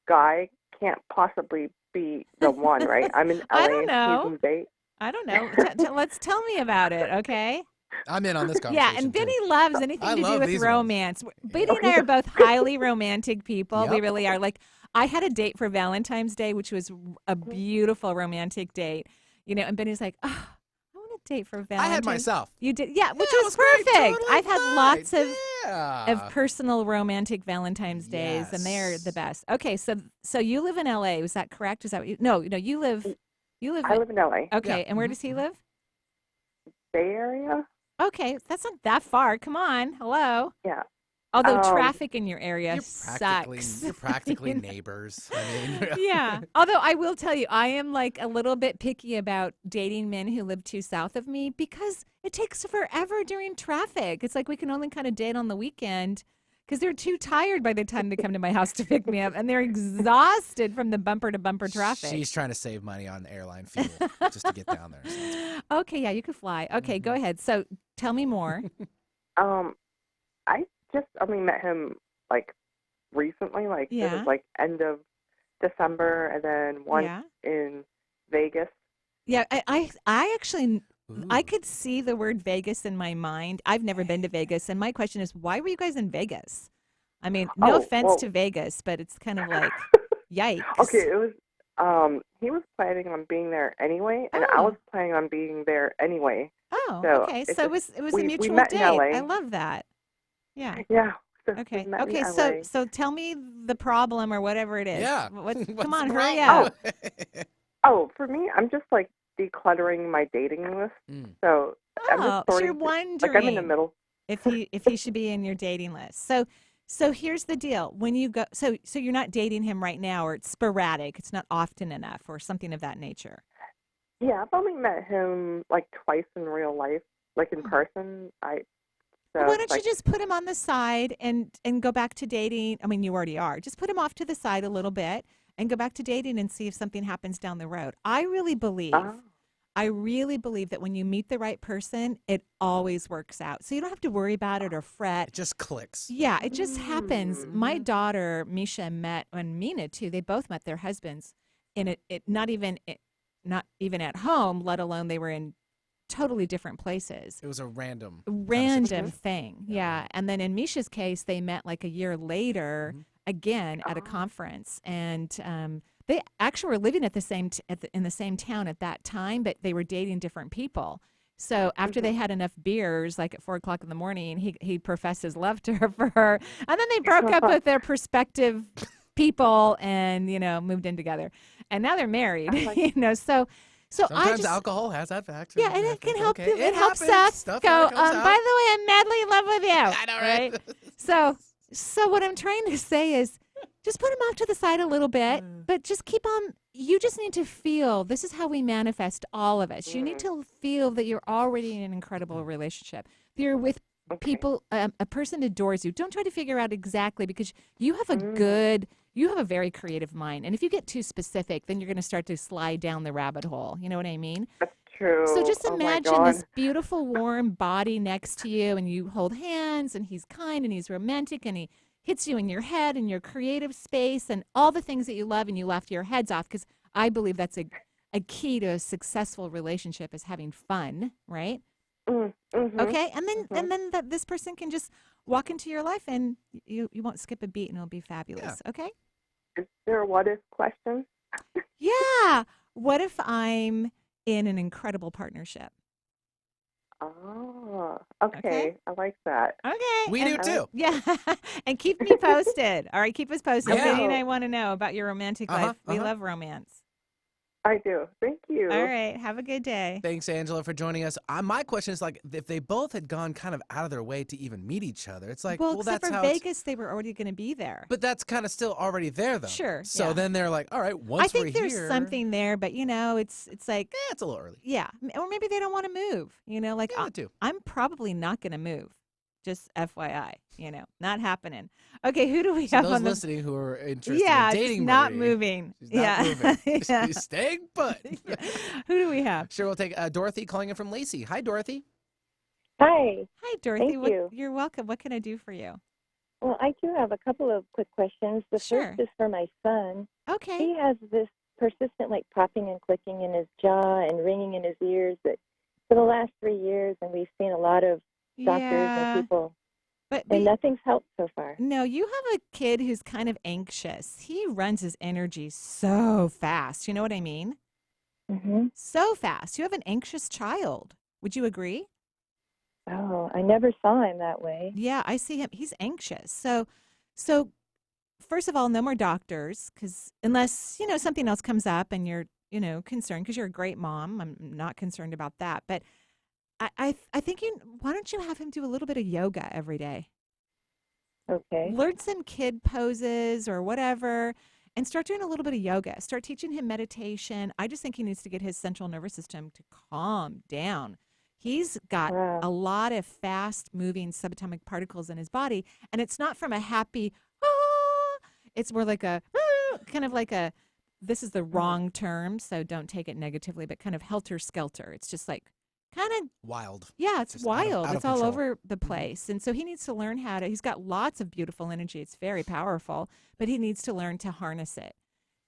Speaker 12: guy can't possibly be the one, right? I'm in LA.
Speaker 1: I don't know.
Speaker 12: He's in Bay.
Speaker 1: I don't know. Tell me about it, okay?
Speaker 8: I'm in on this conversation.
Speaker 1: Yeah, and
Speaker 8: too.
Speaker 1: Benny loves anything
Speaker 8: I
Speaker 1: to do
Speaker 8: love
Speaker 1: with
Speaker 8: these ones.
Speaker 1: romance. Benny and I are both highly romantic people. We
Speaker 8: Yep.
Speaker 1: really are. Like, I had a date for Valentine's Day, which was a beautiful romantic date. And Benny's like, oh, I want a date for Valentine's.
Speaker 8: I had myself.
Speaker 1: You did, yeah, which
Speaker 8: Yeah, it
Speaker 1: was
Speaker 8: was great,
Speaker 1: perfect.
Speaker 8: totally
Speaker 1: I've had
Speaker 8: fine.
Speaker 1: lots of
Speaker 8: Yeah.
Speaker 1: personal romantic Valentine's days, and they're the best. Okay, so you live in LA, was that correct? Is that what you? No, you live.
Speaker 12: I live in LA.
Speaker 1: Okay,
Speaker 8: Yeah.
Speaker 1: and where does he live?
Speaker 12: Bay Area?
Speaker 1: Okay, that's not that far. Come on, hello.
Speaker 12: Yeah.
Speaker 1: Although traffic in your area
Speaker 8: Practically,
Speaker 1: sucks.
Speaker 8: you're practically neighbors. I mean,
Speaker 1: Yeah. Although I will tell you, I am like a little bit picky about dating men who live too south of me because it takes forever during traffic. It's like we can only kind of date on the weekend because they're too tired by the time they come to my house to pick me up, and they're exhausted from the bumper to bumper traffic.
Speaker 8: She's trying to save money on airline fuel just to get down there. So.
Speaker 1: Okay, yeah, you could fly. Okay, go ahead. So tell me more.
Speaker 12: I just only met him like recently, like it
Speaker 1: Yeah.
Speaker 12: was like end of December, and then once
Speaker 1: Yeah.
Speaker 12: in Vegas.
Speaker 1: Yeah, I actually I could see the word Vegas in my mind. I've never been to Vegas, and my question is, why were you guys in Vegas? I mean, no
Speaker 12: Oh,
Speaker 1: offense
Speaker 12: well-
Speaker 1: to Vegas, but it's kind of like, yikes.
Speaker 12: Okay, it was. He was planning on being there anyway, and I was planning on being there anyway.
Speaker 1: Oh,
Speaker 12: So
Speaker 1: okay.
Speaker 12: it's
Speaker 1: So
Speaker 12: just-
Speaker 1: it was
Speaker 12: we
Speaker 1: a mutual
Speaker 12: met in
Speaker 1: date.
Speaker 12: LA.
Speaker 1: I love that. Yeah.
Speaker 12: Yeah. So
Speaker 1: Okay.
Speaker 12: we met in
Speaker 1: Okay.
Speaker 12: LA.
Speaker 1: So tell me the problem or whatever it is.
Speaker 8: Yeah.
Speaker 1: Come on,
Speaker 8: the
Speaker 1: hurry
Speaker 8: problem?
Speaker 1: up.
Speaker 12: Oh, for me, I'm just like decluttering my dating list. So I'm
Speaker 1: Oh,
Speaker 12: just
Speaker 1: so
Speaker 12: sorting.
Speaker 1: you're wondering
Speaker 12: Like I'm in the middle.
Speaker 1: if he should be in your dating list. So here's the deal. When you go, so you're not dating him right now, or it's sporadic. It's not often enough, or something of that nature.
Speaker 12: Yeah, I've only met him like twice in real life, like in person. So
Speaker 1: Well, why
Speaker 12: it's
Speaker 1: don't
Speaker 12: like,
Speaker 1: you just put him on the side and go back to dating? I mean, you already are. Just put him off to the side a little bit and go back to dating and see if something happens down the road. I really believe that when you meet the right person, it always works out. So you don't have to worry about it or fret.
Speaker 8: It just clicks.
Speaker 1: Yeah, it just happens. My daughter, Misha, met, and Mina too, they both met their husbands in not even at home, let alone they were in totally different places.
Speaker 8: It was a random
Speaker 1: Thing. Yeah. And then in Misha's case, they met like a year later again at a conference, and they actually were living at the same in the same town at that time, but they were dating different people. So after they had enough beers, like at 4:00 in the morning, he professed his love to her and then they broke up with their prospective people and moved in together, and now they're married. So I
Speaker 8: Sometimes
Speaker 1: just,
Speaker 8: alcohol has that factor.
Speaker 1: yeah, and it can help.
Speaker 8: Okay.
Speaker 1: It helps
Speaker 8: happens.
Speaker 1: us
Speaker 8: Stuff
Speaker 1: go.
Speaker 8: kinda comes out.
Speaker 1: By the way, I'm madly in love with you.
Speaker 8: I know, right?
Speaker 1: So what I'm trying to say is, just put him off to the side a little bit, but just keep on. You just need to feel. This is how we manifest, all of us. You need to feel that you're already in an incredible relationship. You're with people. A person adores you. Don't try to figure out exactly, because you have you have a very creative mind. And if you get too specific, then you're going to start to slide down the rabbit hole. You know what I mean?
Speaker 12: That's true.
Speaker 1: So just
Speaker 12: Oh my
Speaker 1: imagine this
Speaker 12: God.
Speaker 1: beautiful, warm body next to you, and you hold hands, and he's kind, and he's romantic, and he hits you in your head and your creative space and all the things that you love, and you laugh your heads off, because I believe that's a key to a successful relationship is having fun, right? Okay, and then this person can just walk into your life, and you won't skip a beat, and it'll be fabulous. Okay?
Speaker 12: Is there a what if question?
Speaker 1: Yeah. What if I'm in an incredible partnership?
Speaker 12: Oh, okay. I like that.
Speaker 1: Okay.
Speaker 2: We do too.
Speaker 1: Yeah. And keep me posted. All right. Keep us posted.
Speaker 2: Yeah.
Speaker 1: Anything I want to know about your romantic life. We love romance.
Speaker 12: I do. Thank you.
Speaker 1: All right. Have a good day.
Speaker 2: Thanks, Angela, for joining us. My question is, like, if they both had gone kind of out of their way to even meet each other, it's like, well
Speaker 1: except
Speaker 2: that's
Speaker 1: for
Speaker 2: how
Speaker 1: Vegas, they were already going to be there.
Speaker 2: But that's kind of still already there, though.
Speaker 1: Sure.
Speaker 2: So
Speaker 1: yeah.
Speaker 2: then they're like, all right, once
Speaker 1: I think
Speaker 2: we're
Speaker 1: there's
Speaker 2: here,
Speaker 1: something there, but it's like,
Speaker 2: it's a little early.
Speaker 1: Yeah, or maybe they don't want to move. Like I'm probably not going to move. Just FYI, not happening. Okay, who do we have
Speaker 2: those
Speaker 1: on
Speaker 2: listening who are interested
Speaker 1: Yeah,
Speaker 2: in dating
Speaker 1: just not
Speaker 2: Marie,
Speaker 1: moving.
Speaker 2: She's not moving. She's staying put.
Speaker 1: Who do we have?
Speaker 2: Sure, we'll take Dorothy calling in from Lacey. Hi, Dorothy.
Speaker 13: Hi.
Speaker 1: Hi, Dorothy.
Speaker 13: Thank you.
Speaker 1: You're welcome. What can I do for you?
Speaker 13: Well, I do have a couple of quick questions. The
Speaker 1: Sure.
Speaker 13: first is for my son.
Speaker 1: Okay.
Speaker 13: He has this persistent, popping and clicking in his jaw and ringing in his ears that for the last 3 years, and we've seen a lot of doctors and people, and nothing's helped so far.
Speaker 1: No, you have a kid who's kind of anxious. He runs his energy so fast. You know what I mean?
Speaker 13: Mm-hmm.
Speaker 1: So fast. You have an anxious child. Would you agree?
Speaker 13: Oh, I never saw him that way.
Speaker 1: Yeah, I see him. He's anxious. So first of all, no more doctors, because unless, something else comes up and you're, concerned, because you're a great mom. I'm not concerned about that. But I think why don't you have him do a little bit of yoga every day?
Speaker 13: Okay.
Speaker 1: Learn some kid poses or whatever and start doing a little bit of yoga. Start teaching him meditation. I just think he needs to get his central nervous system to calm down. He's got a lot of fast-moving subatomic particles in his body, and it's not from a happy, it's more like a, kind of like a, this is the wrong term, so don't take it negatively, but kind of helter-skelter. It's just like kind of
Speaker 2: wild.
Speaker 1: Yeah, it's
Speaker 2: Just
Speaker 1: wild.
Speaker 2: out of
Speaker 1: It's all
Speaker 2: control.
Speaker 1: over the place. And so he needs to learn how to, he's got lots of beautiful energy. It's very powerful, but he needs to learn to harness it.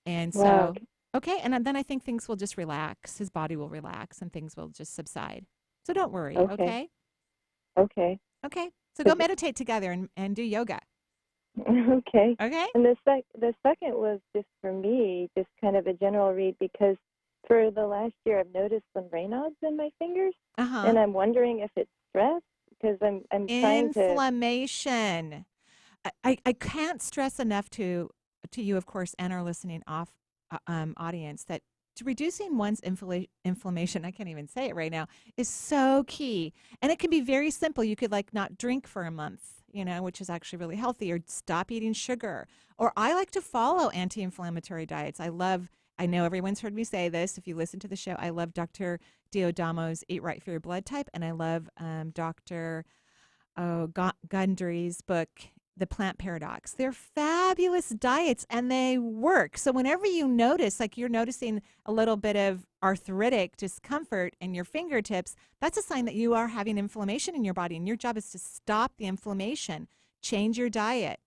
Speaker 1: And so,
Speaker 13: Wow.
Speaker 1: okay. And then I think things will just relax. His body will relax and things will just subside. So don't worry.
Speaker 13: Okay.
Speaker 1: Okay.
Speaker 13: Okay.
Speaker 1: Okay. So go meditate together and do yoga.
Speaker 13: Okay.
Speaker 1: Okay.
Speaker 13: And the second was just for me, just kind of a general read, because for the last year I've noticed some Raynaud's in my fingers, and I'm wondering if it's stress, because I'm trying to.
Speaker 1: Inflammation. I can't stress enough to you, of course, and our listening audience that reducing one's inflammation, I can't even say it right now, is so key. And it can be very simple. You could not drink for a month, which is actually really healthy, or stop eating sugar. Or I like to follow anti-inflammatory diets. I know everyone's heard me say this. If you listen to the show, I love Dr. Diodamo's Eat Right for Your Blood Type, and I love Dr. Gundry's book, The Plant Paradox. They're fabulous diets, and they work. So whenever you notice, you're noticing a little bit of arthritic discomfort in your fingertips, that's a sign that you are having inflammation in your body, and your job is to stop the inflammation. Change your diet.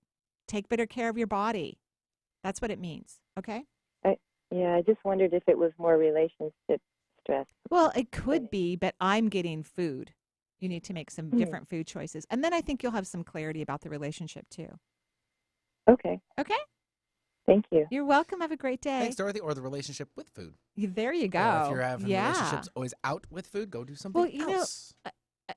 Speaker 1: Take better care of your body. That's what it means, okay?
Speaker 13: Yeah, I just wondered if it was more relationship stress.
Speaker 1: Well, it could be, but I'm getting food. You need to make some different food choices. And then I think you'll have some clarity about the relationship too.
Speaker 13: Okay.
Speaker 1: Okay?
Speaker 13: Thank you.
Speaker 1: You're welcome. Have a great day.
Speaker 2: Thanks, Dorothy. Or the relationship with food.
Speaker 1: There you go.
Speaker 2: If you're having relationships always out with food, go do something else.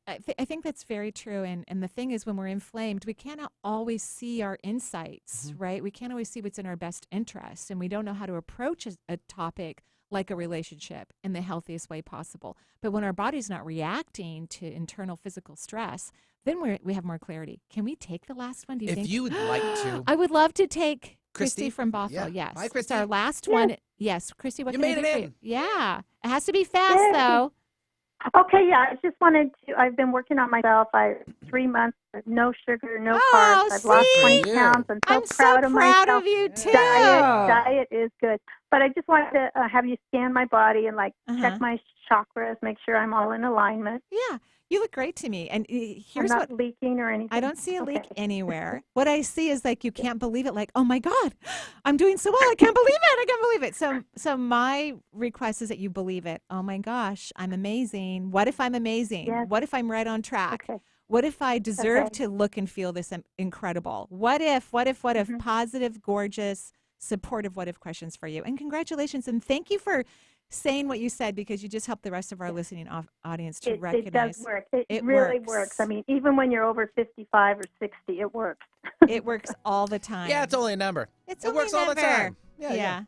Speaker 1: I think that's very true. And the thing is, when we're inflamed, we cannot always see our insights, right? We can't always see what's in our best interest. And we don't know how to approach a topic like a relationship in the healthiest way possible. But when our body's not reacting to internal physical stress, then we have more clarity. Can we take the last one? Do you think?
Speaker 2: If you would like to.
Speaker 1: I would love to take
Speaker 2: Christy
Speaker 1: from Bothell.
Speaker 2: Yeah.
Speaker 1: Yes.
Speaker 2: Hi, Christy.
Speaker 1: It's our last one. Yes, Christy, what
Speaker 2: You
Speaker 1: can
Speaker 2: made
Speaker 1: I do
Speaker 2: it
Speaker 1: for
Speaker 2: in.
Speaker 1: you? Yeah. It has to be fast, though.
Speaker 14: Okay, yeah, I just wanted to, I've been working on myself. 3 months, no sugar, no
Speaker 1: Oh,
Speaker 14: carbs. I've lost 20
Speaker 1: see?
Speaker 14: pounds. I'm so proud of
Speaker 1: proud
Speaker 14: myself.
Speaker 1: of you, too.
Speaker 14: Diet is good. But I just wanted to have you scan my body and check my chakras, make sure I'm all in alignment.
Speaker 1: Yeah, you look great to me. And
Speaker 14: I'm
Speaker 1: here's
Speaker 14: not
Speaker 1: what
Speaker 14: leaking or anything.
Speaker 1: I don't see a leak
Speaker 14: Okay.
Speaker 1: anywhere. What I see is you can't believe it. Oh my God, I'm doing so well. I can't believe it. I can't believe it. So my request is that you believe it. Oh my gosh, I'm amazing. What if I'm amazing?
Speaker 14: Yes.
Speaker 1: What if I'm right on track?
Speaker 14: Okay.
Speaker 1: What if I deserve to look and feel this incredible? What if, positive, gorgeous, supportive what if questions for you. And congratulations. And thank you for saying what you said, because you just helped the rest of our listening audience to recognize.
Speaker 14: It does work. It really works. I mean, even when you're over 55 or 60, it works.
Speaker 1: It works all the time.
Speaker 8: Yeah, it's only a number.
Speaker 1: It
Speaker 8: works all the time. Yeah.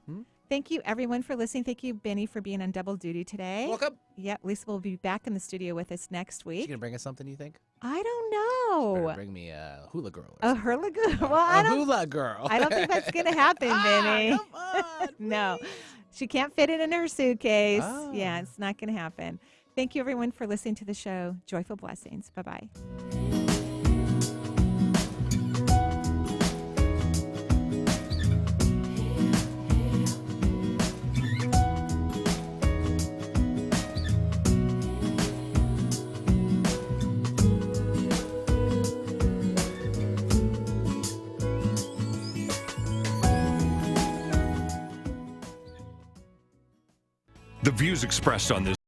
Speaker 1: Thank you, everyone, for listening. Thank you, Benny, for being on double duty today.
Speaker 8: Welcome.
Speaker 1: Yeah, Lisa will be back in the studio with us next week.
Speaker 8: She's going to bring us something, you think?
Speaker 1: I don't know.
Speaker 8: Bring me a hula girl.
Speaker 1: A hula girl? Well,
Speaker 8: a hula girl.
Speaker 1: I don't think that's going to happen, Benny.
Speaker 8: Come on,
Speaker 1: no. She can't fit it in her suitcase. Yeah, it's not going to happen. Thank you, everyone, for listening to the show. Joyful blessings. Bye-bye.
Speaker 6: The views expressed on this